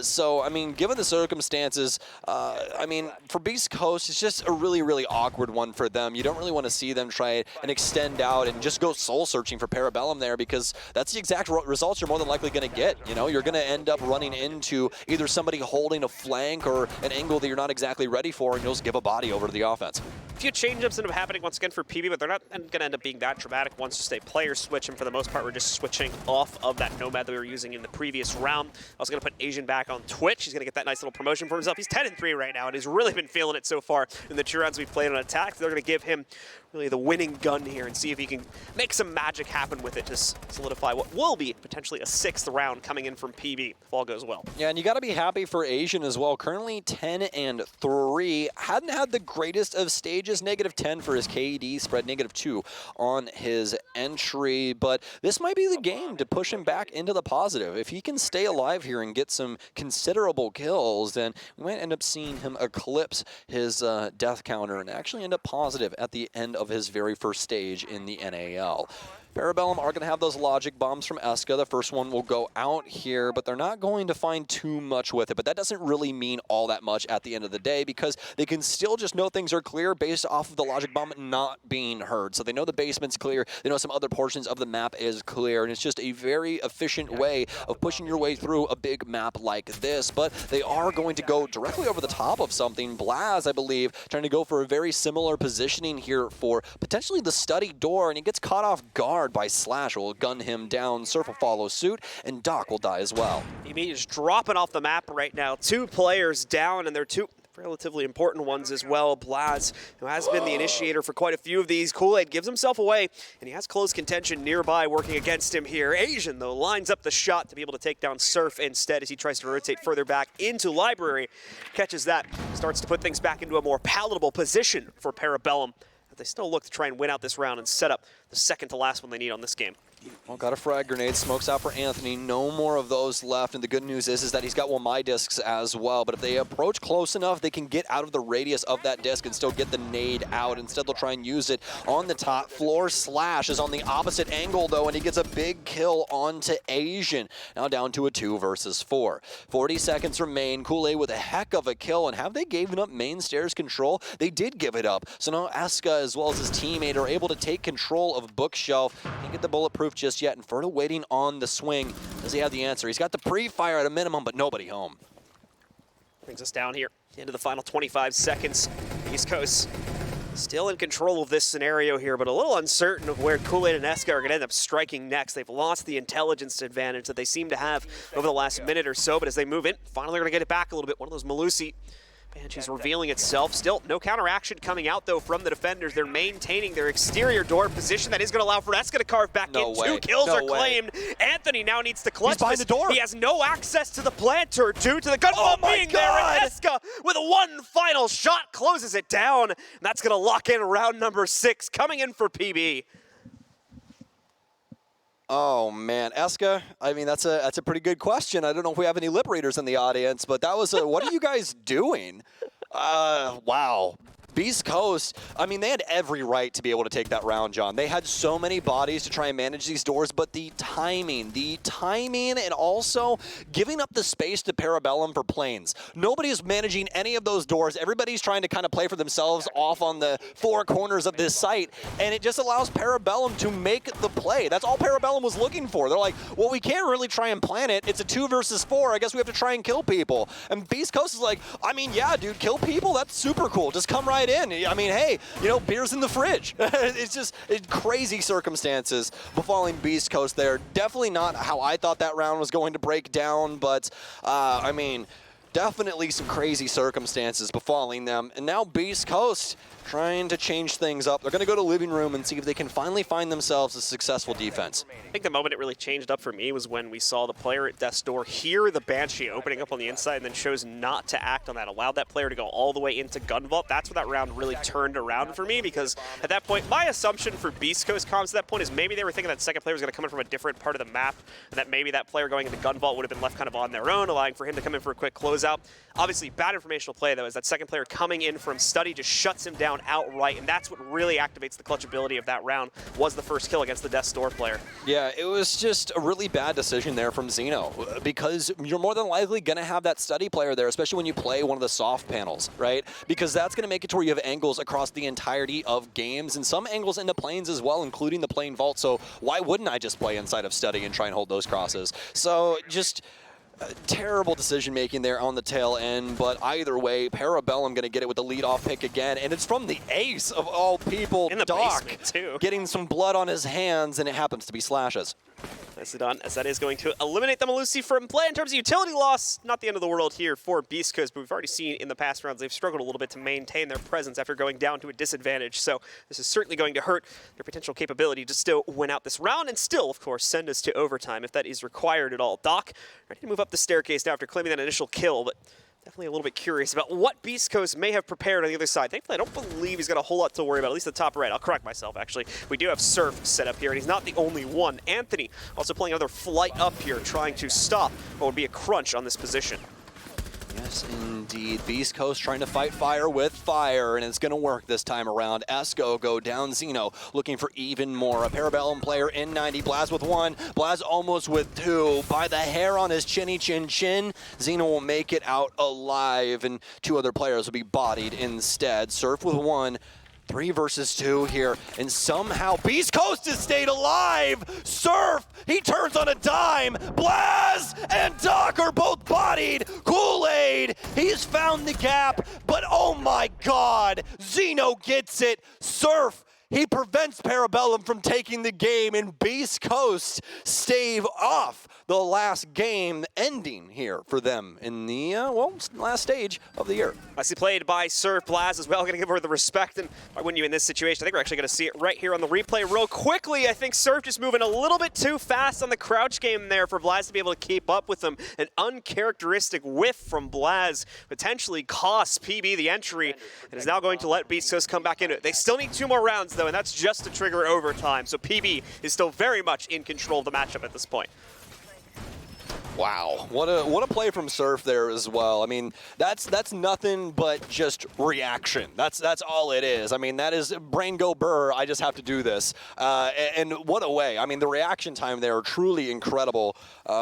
So, I mean, given the circumstances, I mean, for Beast Coast, it's just a really, really awkward one for them. You don't really want to see them try and extend out and just go soul searching for Parabellum there, because that's the exact results you're more than likely going to get. You know, you're going to end up running into either somebody holding a flank or an angle that you're not exactly ready for, and you'll just give a body over to the offense. A few change-ups end up happening once again for PB, but they're not going to end up being that dramatic once just a player switch, and for the most part, we're just switching off of that Nomad that we were using in the previous round. I was going to put Asian back on Twitch. He's going to get that nice little promotion for himself. He's 10-3 right now, and he's really been feeling it so far in the 2 rounds we've played on attack. They're going to give him really the winning gun here and see if he can make some magic happen with it to solidify what will be potentially a 6th round coming in from PB if all goes well. Yeah, and you got to be happy for Asian as well. Currently 10-3. Hadn't had the greatest of stages. -10 for his KD, spread -2 on his entry, but this might be the game to push him back into the positive. If he can stay alive here and get some considerable kills, then we might end up seeing him eclipse his death counter and actually end up positive at the end of his very first stage in the NAL. Parabellum are going to have those logic bombs from Eska. The first one will go out here, but they're not going to find too much with it. But that doesn't really mean all that much at the end of the day, because they can still just know things are clear based off of the logic bomb not being heard. So they know the basement's clear. They know some other portions of the map is clear, and it's just a very efficient way of pushing your way through a big map like this. But they are going to go directly over the top of something. Blaz, I believe, trying to go for a very similar positioning here for potentially the study door, and he gets caught off guard by Slash, will gun him down. Surf will follow suit, and Doc will die as well. PB is dropping off the map right now. 2 players down, and they're 2 relatively important ones as well. Blaz, who has been the initiator for quite a few of these. Kool-Aid gives himself away, and he has close contention nearby working against him here. Asian, though, lines up the shot to be able to take down Surf instead as he tries to rotate further back into Library. Catches that, starts to put things back into a more palatable position for Parabellum. But they still look to try and win out this round and set up the second to last one they need on this game. Well, got a frag grenade, smokes out for Anthony. No more of those left, and the good news is that he's got one my discs as well. But if they approach close enough, they can get out of the radius of that disc and still get the nade out. Instead, they'll try and use it on the top floor. Slash is on the opposite angle, though, and he gets a big kill onto Asian. Now down to a 2 versus 4. 40 seconds remain. Kool-Aid with a heck of a kill, and have they given up main stairs control? They did give it up. So now Eska, as well as his teammate, are able to take control of Bookshelf. Can't get the bulletproof just yet, and Ferda waiting on the swing. Does he have the answer? He's got the pre-fire at a minimum, but nobody home. Brings us down here, into the final 25 seconds. East Coast still in control of this scenario here, but a little uncertain of where Kool-Aid and Eska are going to end up striking next. They've lost the intelligence advantage that they seem to have over the last minute or so, but as they move in, finally they're going to get it back a little bit. One of those Malusi Banshees revealing itself. Still, no counteraction coming out, though, from the defenders. They're maintaining their exterior door position. That is going to allow for Eska to carve back in. 2 kills are claimed. Anthony now needs to clutch. He's behind the door. He has no access to the planter due to the gunfall being there. And Eska, with one final shot, closes it down. And that's going to lock in round number 6, coming in for PB. Oh man, Eska, I mean that's a pretty good question. I don't know if we have any liberators in the audience, but that was what are you guys doing? Wow. Beast Coast, I mean, they had every right to be able to take that round, John. They had so many bodies to try and manage these doors, but the timing, and also giving up the space to Parabellum for planes. Nobody's managing any of those doors. Everybody's trying to kind of play for themselves off on the 4 corners of this site, and it just allows Parabellum to make the play. That's all Parabellum was looking for. They're like, well, we can't really try and plan it. It's a 2 versus 4. I guess we have to try and kill people. And Beast Coast is like, I mean, yeah, dude, kill people? That's super cool. Just come right in. I mean, hey, you know, beer's in the fridge. It's crazy circumstances befalling Beast Coast there. Definitely not how I thought that round was going to break down, but I mean, definitely some crazy circumstances befalling them. And now Beast Coast trying to change things up. They're going to go to living room and see if they can finally find themselves a successful defense. I think the moment it really changed up for me was when we saw the player at death's door hear the Banshee opening up on the inside and then chose not to act on that. Allowed that player to go all the way into Gun Vault. That's where that round really turned around for me, because at that point, my assumption for Beast Coast comms at that point is maybe they were thinking that second player was going to come in from a different part of the map, and that maybe that player going into Gun Vault would have been left kind of on their own, allowing for him to come in for a quick closeout. Obviously, bad informational play, though, is that second player coming in from Study just shuts him down outright, and that's what really activates the clutch ability of that round, was the first kill against the Death's Door player. Yeah, it was just a really bad decision there from Zeno, because you're more than likely going to have that Study player there, especially when you play one of the soft panels, right? Because that's going to make it to where you have angles across the entirety of games, and some angles into planes as well, including the plane vault, so why wouldn't I just play inside of Study and try and hold those crosses? So just terrible decision-making there on the tail end, but either way, Parabellum going to get it with the lead-off pick again, and it's from the ace of all people, in the Doc, basement, too. Getting some blood on his hands, and it happens to be Slashes. Nicely done, as that is going to eliminate the Malusi from play. In terms of utility loss, not the end of the world here for Beast Coast, but we've already seen in the past rounds they've struggled a little bit to maintain their presence after going down to a disadvantage, so this is certainly going to hurt their potential capability to still win out this round, and still, of course, send us to overtime if that is required at all. Doc, ready to move up the staircase now after claiming that initial kill, but definitely a little bit curious about what Beast Coast may have prepared on the other side. Thankfully, I don't believe he's got a whole lot to worry about, at least the top right. I'll correct myself, actually. We do have Surf set up here, and he's not the only one. Anthony also playing another flight up here, trying to stop what would be a crunch on this position. Yes, indeed. Beast Coast trying to fight fire with fire, and it's going to work this time around. Esco go down Zeno, looking for even more. A Parabellum player in 90. Blaz with 1. Blaz almost with 2. By the hair on his chinny chin chin, Zeno will make it out alive, and 2 other players will be bodied instead. Surf with 1. 3 versus 2 here, and somehow Beast Coast has stayed alive! Surf, he turns on a dime! Blaz and Doc are both bodied! Kool-Aid, he's found the gap, but oh my god! Zeno gets it! Surf, he prevents Parabellum from taking the game, and Beast Coast stave off the last game ending here for them in the, well, last stage of the year. Nicely played by Surf. Blaz as well, going to give her the respect, and why wouldn't you in this situation? I think we're actually going to see it right here on the replay real quickly. I think Surf just moving a little bit too fast on the crouch game there for Blaz to be able to keep up with him. An uncharacteristic whiff from Blaz potentially costs PB the entry, and is now going to let Beast Coast come back into it. They still need 2 more rounds. seconds, though, and that's just to trigger overtime. So PB is still very much in control of the matchup at this point. Wow, what a play from Surf there as well. I mean, that's nothing but just reaction. That's all it is. I mean, that is brain go burr. I just have to do this. And what a way. I mean, the reaction time there truly incredible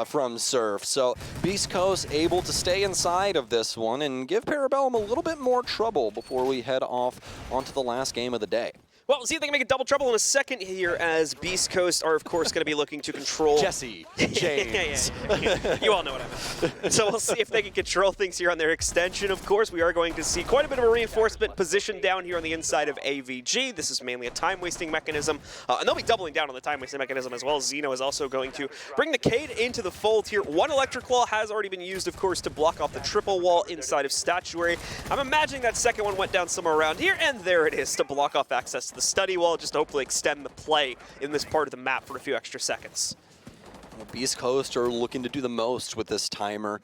from Surf. So Beast Coast able to stay inside of this one and give Parabellum a little bit more trouble before we head off onto the last game of the day. Well, we'll see if they can make it double trouble in a second here, as Beast Coast are, of course, going to be looking to control... Jesse James. Yeah. You all know what I meant. So we'll see if they can control things here on their extension. Of course, we are going to see quite a bit of a reinforcement position down here on the inside of AVG. This is mainly a time-wasting mechanism, and they'll be doubling down on the time-wasting mechanism as well. Zeno is also going to bring the Cade into the fold here. One Electric Wall has already been used, of course, to block off the triple wall inside of Statuary. I'm imagining that second one went down somewhere around here, and there it is to block off access to the study wall, just to hopefully extend the play in this part of the map for a few extra seconds. Well, Beast Coast are looking to do the most with this timer,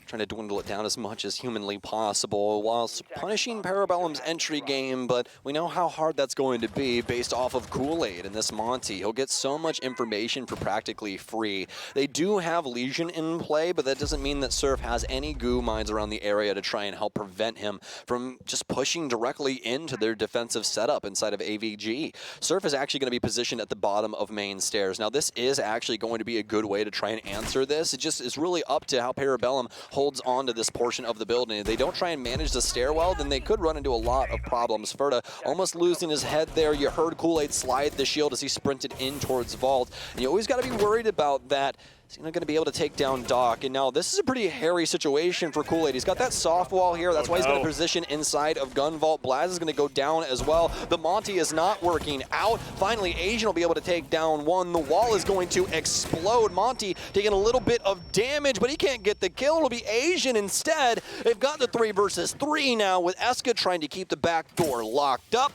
trying to dwindle it down as much as humanly possible whilst punishing Parabellum's entry game, but we know how hard that's going to be based off of Kool-Aid and this Monty. He'll get so much information for practically free. They do have Legion in play, but that doesn't mean that Surf has any goo mines around the area to try and help prevent him from just pushing directly into their defensive setup inside of AVG. Surf is actually going to be positioned at the bottom of main stairs. Now, this is actually going to be a good way to try and answer this. It just is really up to how Parabellum holds on to this portion of the building. If they don't try and manage the stairwell, then they could run into a lot of problems. Ferda almost losing his head there. You heard Kool-Aid slide the shield as he sprinted in towards Vault. And you always got to be worried about that. He's not going to be able to take down Doc. And now this is a pretty hairy situation for Kool-Aid. He's got that soft wall here. That's why he's going to position inside of Gun Vault. Blaz is going to go down as well. The Monty is not working out. Finally, Asian will be able to take down one. The wall is going to explode. Monty taking a little bit of damage, but he can't get the kill. It'll be Asian instead. They've got the 3 versus 3 now, with Eska trying to keep the back door locked up.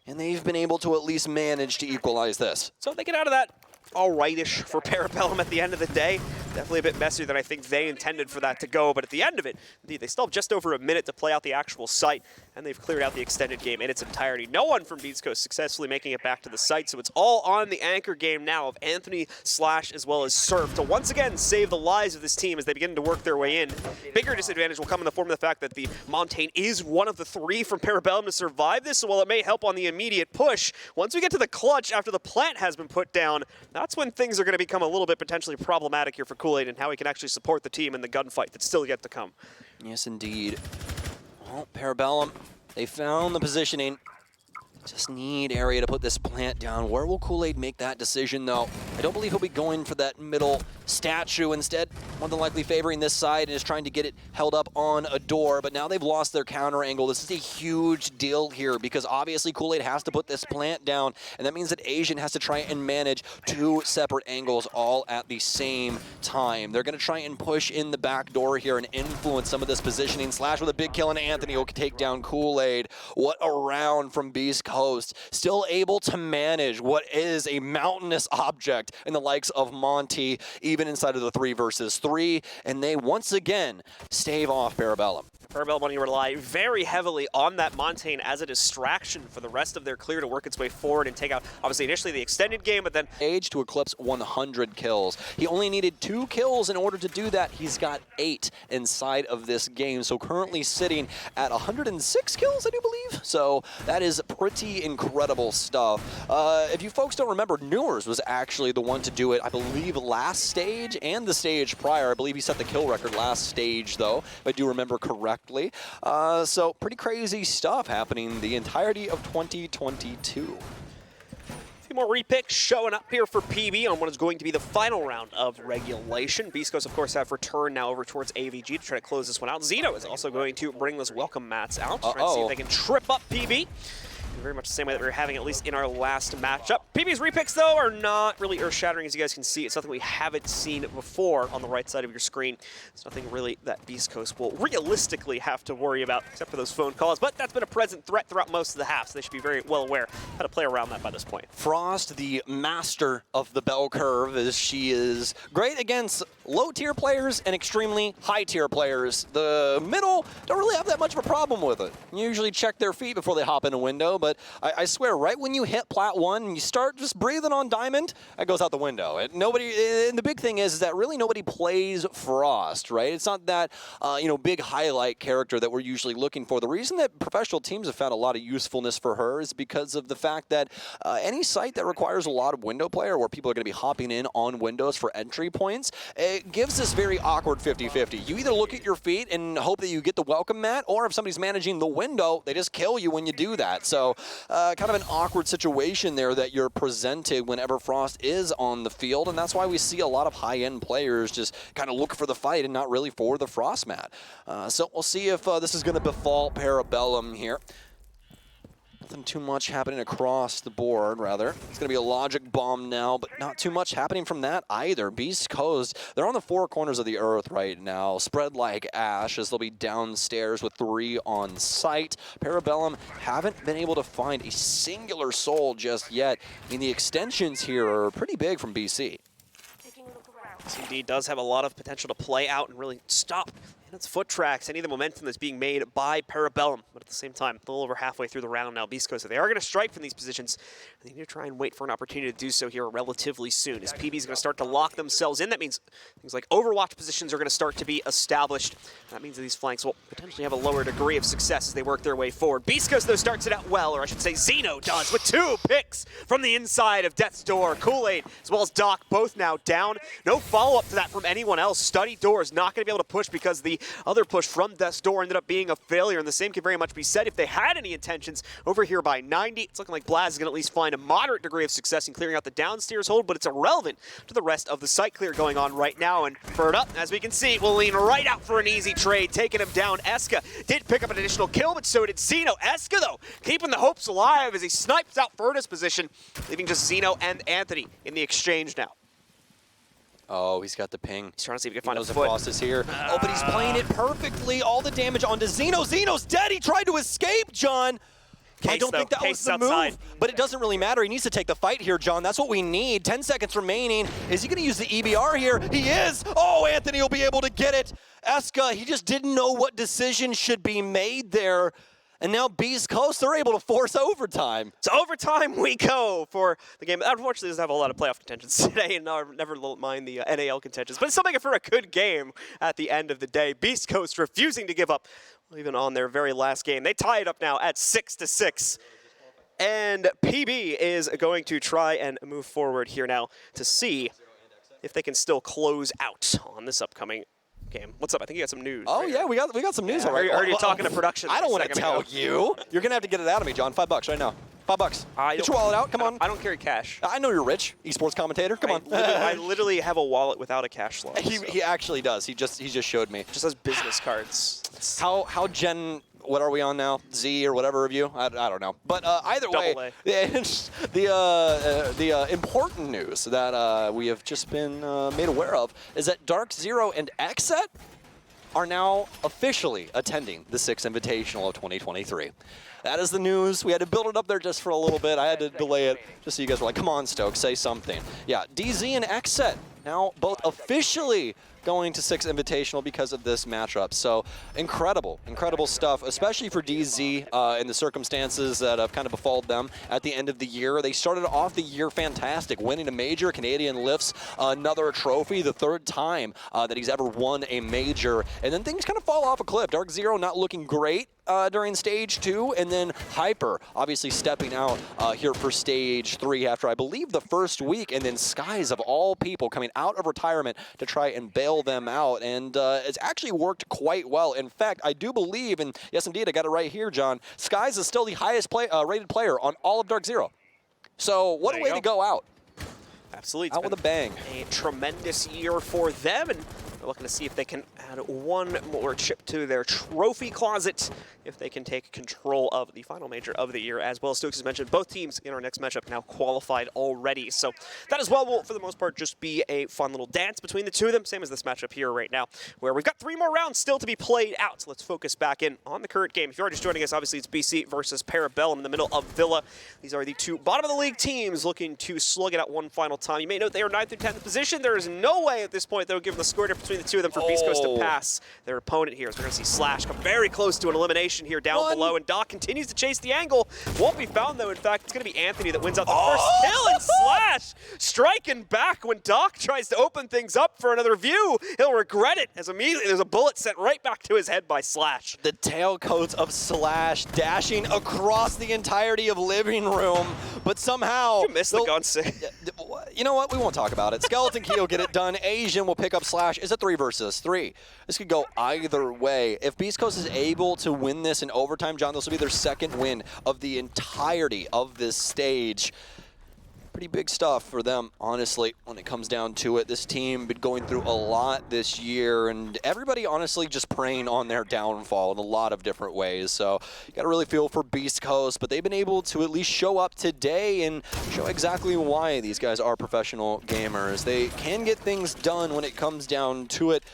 And they've been able to at least manage to equalize this. So if they get out of that all right-ish for Parabellum at the end of the day. Definitely a bit messier than I think they intended for that to go, but at the end of it, indeed, they still have just over a minute to play out the actual site, and they've cleared out the extended game in its entirety. No one from Beast Coast successfully making it back to the site, so it's all on the anchor game now of Anthony, Slash, as well as Surf to once again save the lives of this team as they begin to work their way in. Bigger disadvantage will come in the form of the fact that the Montaigne is one of the 3 from Parabellum to survive this, so while it may help on the immediate push, once we get to the clutch after the plant has been put down, that's when things are going to become a little bit potentially problematic here for Kool-Aid and how he can actually support the team in the gunfight that's still yet to come. Yes, indeed. Well, Parabellum, they found the positioning. Just need area to put this plant down. Where will Kool-Aid make that decision, though? I don't believe he'll be going for that middle statue. Instead, more than likely favoring this side and is trying to get it held up on a door. But now they've lost their counter angle. This is a huge deal here because obviously Kool-Aid has to put this plant down, and that means that Asian has to try and manage 2 separate angles all at the same time. They're going to try and push in the back door here and influence some of this positioning. Slash with a big kill, and Anthony will take down Kool-Aid. What a round from Beast Coast. Still able to manage what is a mountainous object in the likes of Monty, even inside of the 3 versus 3, and they once again stave off Parabellum. Parabellum wanting to rely very heavily on that Montaigne as a distraction for the rest of their clear to work its way forward and take out, obviously, initially the extended game, but then age to eclipse 100 kills. He only needed 2 kills in order to do that. He's got 8 inside of this game, so currently sitting at 106 kills, I do believe. So that is pretty incredible stuff. If you folks don't remember, Newers was actually the one to do it, I believe, last stage and the stage prior. I believe he set the kill record last stage, though, if I do remember correctly. So pretty crazy stuff happening the entirety of 2022. A few more repicks showing up here for PB on what is going to be the final round of regulation. Beast Coast, of course, have returned now over towards AVG to try to close this one out. Zeno is also going to bring those welcome mats out to try and see if they can trip up PB. Very much the same way that we were having, at least in our last matchup. PB's repicks, though, are not really earth-shattering, as you guys can see. It's something we haven't seen before on the right side of your screen. It's nothing really that Beast Coast will realistically have to worry about, except for those phone calls. But that's been a present threat throughout most of the half, so they should be very well aware how to play around that by this point. Frost, the master of the bell curve, as she is great against low-tier players and extremely high-tier players. The middle don't really have that much of a problem with it. You usually check their feet before they hop in a window, but I swear, right when you hit Plat 1 and you start just breathing on Diamond, that goes out the window. And the big thing is that really nobody plays Frost, right? It's not that big highlight character that we're usually looking for. The reason that professional teams have found a lot of usefulness for her is because of the fact that any site that requires a lot of window player, where people are going to be hopping in on windows for entry points, it gives this very awkward 50-50. You either look at your feet and hope that you get the welcome mat, or if somebody's managing the window, they just kill you when you do that. So kind of an awkward situation there that you're presented whenever Frost is on the field, and that's why we see a lot of high-end players just kind of look for the fight and not really for the Frost mat. So we'll see if this is going to befall Parabellum here. Nothing too much happening across the board, rather. It's going to be a logic bomb now, but not too much happening from that either. Beast Coast, they're on the four corners of the earth right now, spread like ash, as they'll be downstairs with 3 on site. Parabellum haven't been able to find a singular soul just yet. I mean, the extensions here are pretty big from BC. This indeed does have a lot of potential to play out and really stop in its foot tracks any of the momentum that's being made by Parabellum. But at the same time, a little over halfway through the round now, Beast Coast, they are going to strike from these positions. They need to try and wait for an opportunity to do so here relatively soon. As PB is going to start to lock themselves in, that means things like Overwatch positions are going to start to be established. That means that these flanks will potentially have a lower degree of success as they work their way forward. Beast Coast, though, starts it out well, or I should say Xeno does, with 2 picks from the inside of Death's Door. Kool-Aid, as well as Doc, both now down. No follow-up to that from anyone else. Study Door is not going to be able to push because the other push from Death's Door ended up being a failure, and the same can very much be said if they had any intentions over here by 90. It's looking like Blaz is going to at least find a moderate degree of success in clearing out the downstairs hold, but it's irrelevant to the rest of the site clear going on right now. And Ferda, as we can see, will lean right out for an easy trade, taking him down. Eska did pick up an additional kill, but so did Xeno. Eska, though, keeping the hopes alive as he snipes out Ferda's position, leaving just Xeno and Anthony in the exchange now. Oh, he's got the ping. He's trying to see if he can find a foot. Frost is here. Oh, but he's playing it perfectly. All the damage onto Xeno. Xeno's dead. He tried to escape, John. I don't think that was the move, but it doesn't really matter. He needs to take the fight here, John. That's what we need. 10 seconds remaining. Is he going to use the EBR here? He is. Oh, Anthony will be able to get it. Eska, he just didn't know what decision should be made there. And now Beast Coast, they're able to force overtime. So overtime we go for the game. Unfortunately, it doesn't have a lot of playoff contentions today, and never mind the NAL contentions. But it's still making for a good game at the end of the day. Beast Coast refusing to give up, even on their very last game. They tie it up now at 6-6. And PB is going to try and move forward here now to see if they can still close out on this upcoming game. What's up? I think you got some news. Oh, right? Yeah, we got some news. Yeah, already. I heard you talking to production. I don't want to tell you. You're going to have to get it out of me, John. $5 right now. $5. Get your wallet out. Come on. I don't carry cash. I know you're rich. Esports commentator. Come on. I literally have a wallet without a cash slot. He actually does. He just showed me. Just has business cards. How Gen... What are we on now? Z or whatever of you? I don't know. But either way, the important news that we have just been made aware of is that DarkZero and XSET are now officially attending the 6th Invitational of 2023. That is the news. We had to build it up there just for a little bit. I had to delay it just so you guys were like, come on, Stokes, say something. Yeah, DZ and XSET now both officially going to 6th Invitational because of this matchup. So incredible stuff, especially for DZ in the circumstances that have kind of befalled them at the end of the year. They started off the year fantastic, winning a major. Canadian lifts another trophy, the 3rd time that he's ever won a major. And then things kind of fall off a cliff. DarkZero not looking great during stage 2, and then Hyper obviously stepping out here for stage 3 after I believe the first week, and then Skies of all people coming out of retirement to try and bail them out, and it's actually worked quite well. In fact, I do believe, and yes indeed, I got it right here, John, Skies is still the highest rated player on all of DarkZero. So what a way to go out. Absolutely. Out with a bang. A tremendous year for them, and They're looking to see if they can add one more chip to their trophy closet, if they can take control of the final major of the year. As well as Stokes has mentioned, both teams in our next matchup now qualified already. So that as well will, for the most part, just be a fun little dance between the two of them, same as this matchup here right now, where we've got 3 more rounds still to be played out. So let's focus back in on the current game. If you're just joining us, obviously it's BC versus Parabellum in the middle of Villa. These are the 2 bottom of the league teams looking to slug it out one final time. You may note they are 9th through 10th position. There is no way at this point, though, given the score difference between the two of them, for Beast Coast to pass their opponent here. So we're going to see Slash come very close to an elimination here down below, and Doc continues to chase the angle. Won't be found, though. In fact, it's going to be Anthony that wins out the first kill, and Slash striking back when Doc tries to open things up for another view. He'll regret it, as immediately there's a bullet sent right back to his head by Slash. The tailcoats of Slash dashing across the entirety of living room, but somehow... You missed the gun save. You know what? We won't talk about it. Skeleton Key will get it done. Asian will pick up Slash. It's a 3 versus 3. This could go either way. If Beast Coast is able to win this in overtime, John, this will be their 2nd win of the entirety of this stage. Pretty big stuff for them, honestly, when it comes down to it. This team been going through a lot this year, and everybody honestly just preying on their downfall in a lot of different ways. So you got to really feel for Beast Coast, but they've been able to at least show up today and show exactly why these guys are professional gamers. They can get things done when it comes down to it.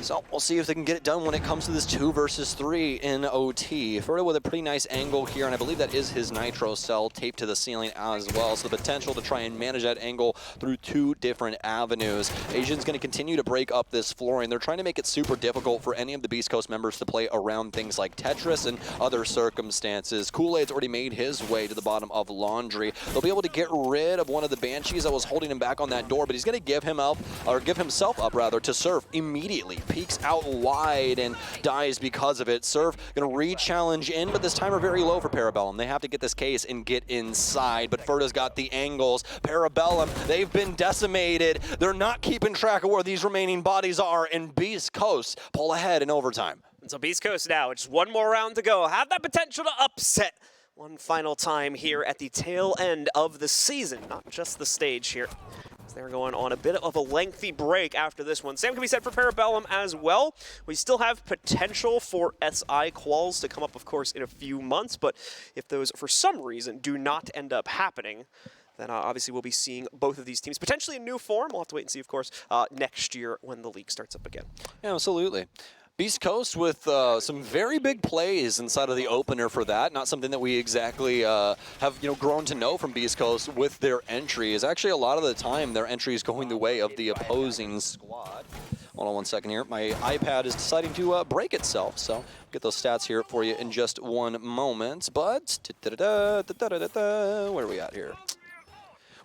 So we'll see if they can get it done when it comes to this 2 versus 3 in OT. Further with a pretty nice angle here, and I believe that is his nitro cell taped to the ceiling as well. So the potential to try and manage that angle through 2 different avenues. Asian's going to continue to break up this flooring. They're trying to make it super difficult for any of the Beast Coast members to play around things like Tetris and other circumstances. Kool-Aid's already made his way to the bottom of Laundry. They'll be able to get rid of one of the Banshees that was holding him back on that door, but he's going to give himself up to Surf immediately. Peeks out wide and dies because of it. Surf going to re-challenge in, but this time are very low for Parabellum. They have to get this case and get inside, but Ferda's got the angles. Parabellum, they've been decimated. They're not keeping track of where these remaining bodies are, and Beast Coast pull ahead in overtime. And so Beast Coast now, just 1 more round to go. Have that potential to upset one final time here at the tail end of the season, not just the stage here. They're going on a bit of a lengthy break after this one. Same can be said for Parabellum as well. We still have potential for SI quals to come up, of course, in a few months, but if those, for some reason, do not end up happening, then obviously we'll be seeing both of these teams potentially in new form. We'll have to wait and see, of course, next year when the league starts up again. Yeah, absolutely. Beast Coast with some very big plays inside of the opener for that. Not something that we exactly have grown to know from Beast Coast with their entries. Actually, a lot of the time, their entries going the way of the opposing squad. Hold on 1 second here. My iPad is deciding to break itself, so get those stats here for you in just 1 moment. But where are we at here?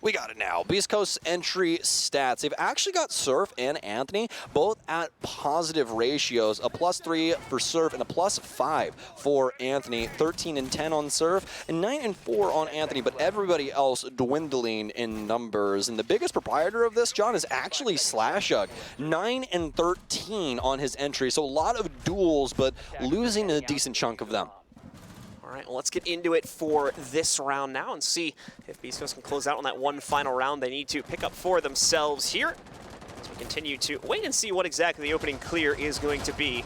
We got it now. Beast Coast's entry stats. They've actually got Surf and Anthony both at positive ratios. A +3 for Surf and a +5 for Anthony. 13 and 10 on Surf and 9 and 4 on Anthony, but everybody else dwindling in numbers. And the biggest proprietor of this, John, is actually Slashug. 9 and 13 on his entry. So a lot of duels, but losing a decent chunk of them. All right, well, let's get into it for this round now and see if Beast Coast can close out on that one final round they need to pick up for themselves here. As we continue to wait and see what exactly the opening clear is going to be.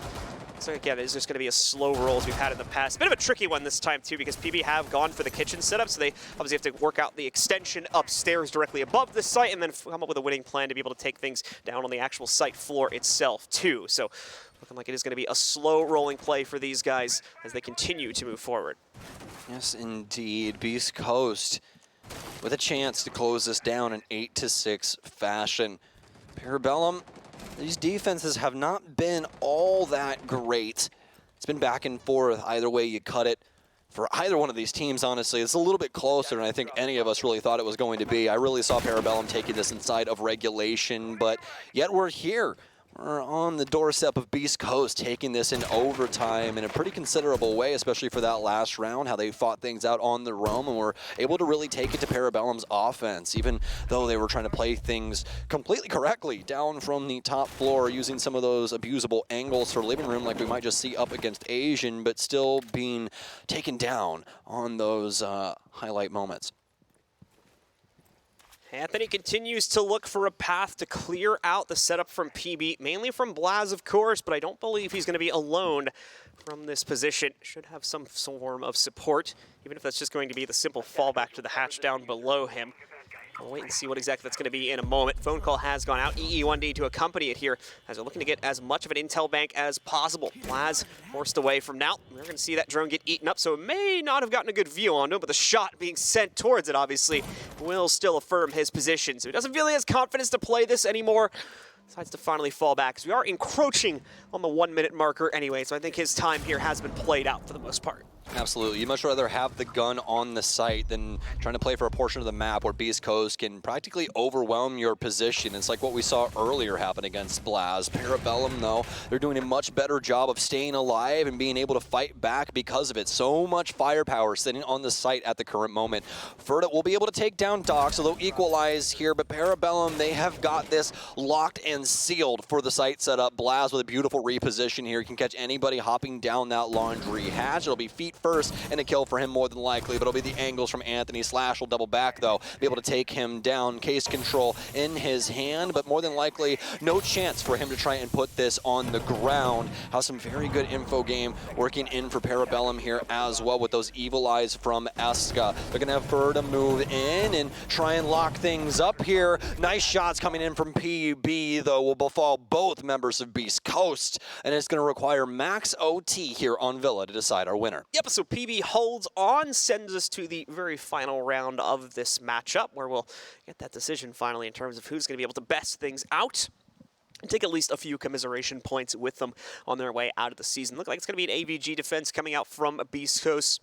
So again, it's just going to be a slow roll as we've had in the past. A bit of a tricky one this time too, because PB have gone for the kitchen setup, so they obviously have to work out the extension upstairs directly above the site and then come up with a winning plan to be able to take things down on the actual site floor itself too. So looking like it is going to be a slow rolling play for these guys as they continue to move forward. Yes, indeed. Beast Coast with a chance to close this down in 8-6 fashion. Parabellum, these defenses have not been all that great. It's been back and forth either way you cut it. For either one of these teams, honestly, it's a little bit closer than I think any of us really thought it was going to be. I really saw Parabellum taking this inside of regulation, but yet we're here. We're on the doorstep of Beast Coast, taking this in overtime in a pretty considerable way, especially for that last round, how they fought things out on the roam and were able to really take it to Parabellum's offense, even though they were trying to play things completely correctly down from the top floor, using some of those abusable angles for living room like we might just see up against Asian, but still being taken down on those highlight moments. Anthony continues to look for a path to clear out the setup from PB, mainly from Blaz, of course, but I don't believe he's going to be alone from this position. Should have some form of support, even if that's just going to be the simple fallback to the hatch down below him. We'll wait and see what exactly that's going to be in a moment. Phone call has gone out. EE1D to accompany it here as they're looking to get as much of an intel bank as possible. Blaz forced away from now. We're going to see that drone get eaten up, so it may not have gotten a good view on him, but the shot being sent towards it, obviously, will still affirm his position. So he doesn't feel he has confidence to play this anymore. Decides to finally fall back, because we are encroaching on the 1 minute marker anyway, so I think his time here has been played out for the most part. Absolutely. You'd much rather have the gun on the site than trying to play for a portion of the map where Beast Coast can practically overwhelm your position. It's like what we saw earlier happen against Blaz. Parabellum, though, they're doing a much better job of staying alive and being able to fight back because of it. So much firepower sitting on the site at the current moment. Ferda will be able to take down Doc, so they'll equalize here, but Parabellum, they have got this locked and sealed for the site setup. Blaz with a beautiful reposition here. He can catch anybody hopping down that laundry hatch. It'll be feet first and a kill for him more than likely, but it'll be the angles from Anthony. Slash will double back though, be able to take him down. Case control in his hand, but more than likely no chance for him to try and put this on the ground. Has some very good info game working in for Parabellum here as well with those evil eyes from Eska. They're gonna have Ferda move in and try and lock things up here. Nice shots coming in from PB though will befall both members of Beast Coast, and it's gonna require max OT here on Villa to decide our winner. Yep, so PB holds on, sends us to the very final round of this matchup, where we'll get that decision finally in terms of who's going to be able to best things out and take at least a few commiseration points with them on their way out of the season. Look like it's going to be an AVG defense coming out from Beast Coast.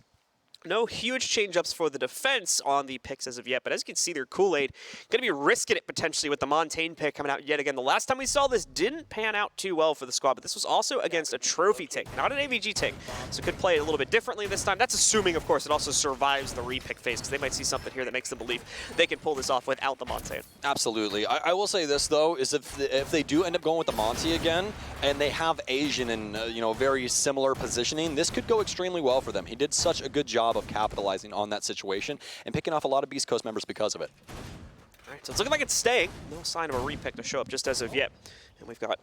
No huge change-ups for the defense on the picks as of yet, but as you can see there, Kool-Aid going to be risking it potentially with the Montaigne pick coming out yet again. The last time we saw this didn't pan out too well for the squad, but this was also against a trophy take, not an AVG take, so could play it a little bit differently this time. That's assuming, of course, it also survives the repick phase, because they might see something here that makes them believe they can pull this off without the Montaigne. Absolutely. I will say this, though, is if they do end up going with the Monty again, and they have Asian and very similar positioning, this could go extremely well for them. He did such a good job of capitalizing on that situation and picking off a lot of Beast Coast members because of it. All right, so it's looking like it's staying. No sign of a repick to show up just as of yet. And we've got...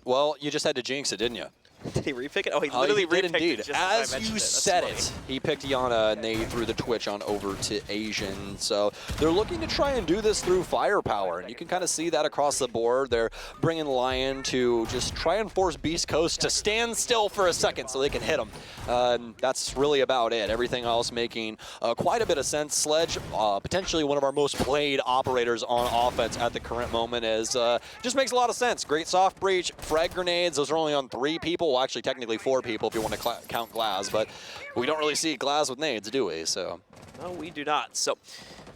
Well, you just had to jinx it, didn't you? Did he repick it? Oh, he literally did repicked indeed. it just as I you it. said it, he picked Yana and they threw the Twitch on over to Asian. So they're looking to try and do this through firepower, and you can kind of see that across the board. They're bringing Lion to just try and force Beast Coast to stand still for a second so they can hit him. That's really about it. Everything else making quite a bit of sense. Sledge, potentially one of our most played operators on offense at the current moment, is just makes a lot of sense. Great soft breach, frag grenades. Those are only on 3 people. Well, actually, technically 4 people if you want to count Glaz, but we don't really see Glaz with nades, do we? So. No, we do not. So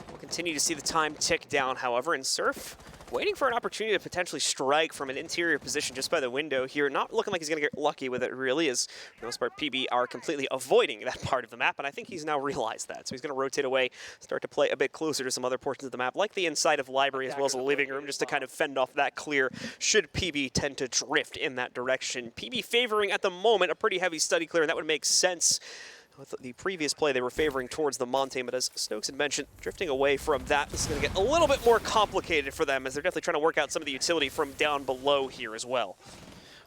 we'll continue to see the time tick down, however, and Surf waiting for an opportunity to potentially strike from an interior position just by the window here. Not looking like he's going to get lucky with it, really, as for the most part, PB are completely avoiding that part of the map, and I think he's now realized that. So he's going to rotate away, start to play a bit closer to some other portions of the map, like the inside of library as well as the living room, just to kind of fend off that clear should PB tend to drift in that direction. PB favoring, at the moment, a pretty heavy study clear, and that would make sense. With the previous play, they were favoring towards the Montaigne, but as Snoke's had mentioned, drifting away from that, this is going to get a little bit more complicated for them, as they're definitely trying to work out some of the utility from down below here as well.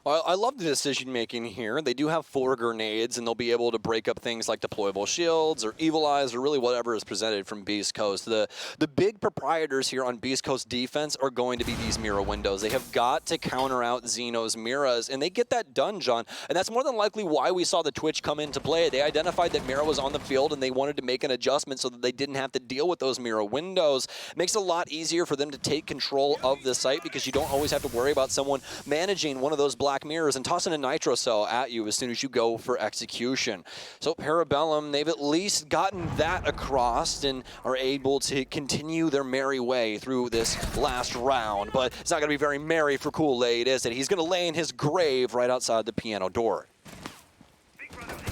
Well, I love the decision-making here. They do have 4 grenades, and they'll be able to break up things like deployable shields or evil eyes or really whatever is presented from Beast Coast. The big proprietors here on Beast Coast defense are going to be these mirror windows. They have got to counter out Xeno's Miras, and they get that done, John. And that's more than likely why we saw the Twitch come into play. They identified that Mira was on the field, and they wanted to make an adjustment so that they didn't have to deal with those mirror windows. It makes it a lot easier for them to take control of the site because you don't always have to worry about someone managing one of those black mirrors and tossing a nitro cell at you as soon as you go for execution. So Parabellum, they've at least gotten that across and are able to continue their merry way through this last round. But it's not going to be very merry for Kool-Aid, is it? He's going to lay in his grave right outside the piano door.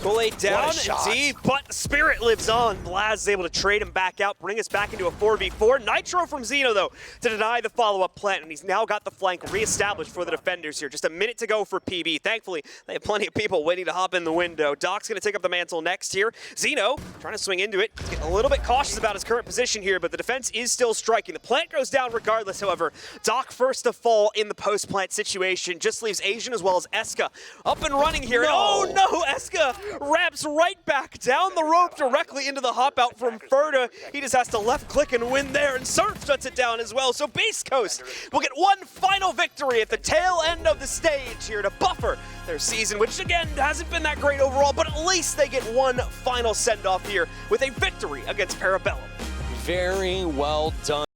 Kool-Aid down, What a shot. indeed, but Spirit lives on. Blaz is able to trade him back out, bring us back into a 4v4. Nitro from Xeno, though, to deny the follow-up plant, and he's now got the flank reestablished for the defenders here. Just a minute to go for PB. Thankfully, they have plenty of people waiting to hop in the window. Doc's going to take up the mantle next here. Xeno trying to swing into it. He's getting a little bit cautious about his current position here, but the defense is still striking. The plant goes down regardless, however. Doc first to fall in the post-plant situation. Just leaves Asian as well as Eska up and running here. No. And oh no, Eska wraps right back down the rope directly into the hop out from Ferda. He just has to left click and win there, and Surf shuts it down as well. So Base Coast will get one final victory at the tail end of the stage here to buffer their season, which again hasn't been that great overall, but at least they get one final send-off here with a victory against Parabellum. Very well done.